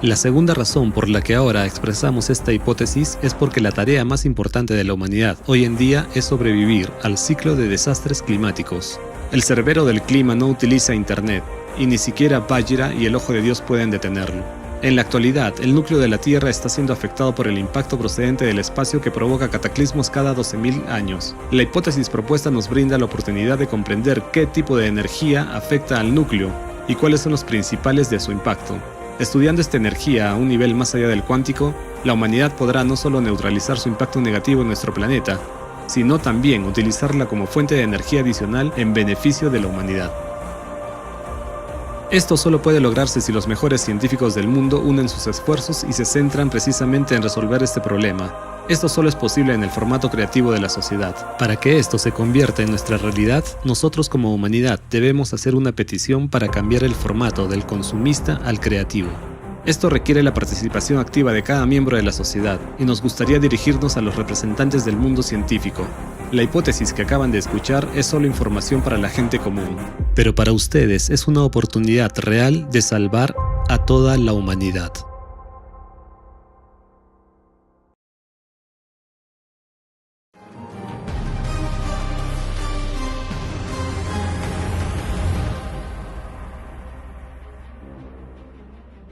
La segunda razón por la que ahora expresamos esta hipótesis es porque la tarea más importante de la humanidad hoy en día es sobrevivir al ciclo de desastres climáticos. El cerbero del clima no utiliza internet, y ni siquiera Vajra y el Ojo de Dios pueden detenerlo. En la actualidad, el núcleo de la Tierra está siendo afectado por el impacto procedente del espacio que provoca cataclismos cada 12.000 años. La hipótesis propuesta nos brinda la oportunidad de comprender qué tipo de energía afecta al núcleo y cuáles son los principales de su impacto. Estudiando esta energía a un nivel más allá del cuántico, la humanidad podrá no solo neutralizar su impacto negativo en nuestro planeta, sino también utilizarla como fuente de energía adicional en beneficio de la humanidad. Esto solo puede lograrse si los mejores científicos del mundo unen sus esfuerzos y se centran precisamente en resolver este problema. Esto solo es posible en el formato creativo de la sociedad. Para que esto se convierta en nuestra realidad, nosotros como humanidad debemos hacer una petición para cambiar el formato del consumista al creativo. Esto requiere la participación activa de cada miembro de la sociedad, y nos gustaría dirigirnos a los representantes del mundo científico. La hipótesis que acaban de escuchar es solo información para la gente común, pero para ustedes es una oportunidad real de salvar a toda la humanidad.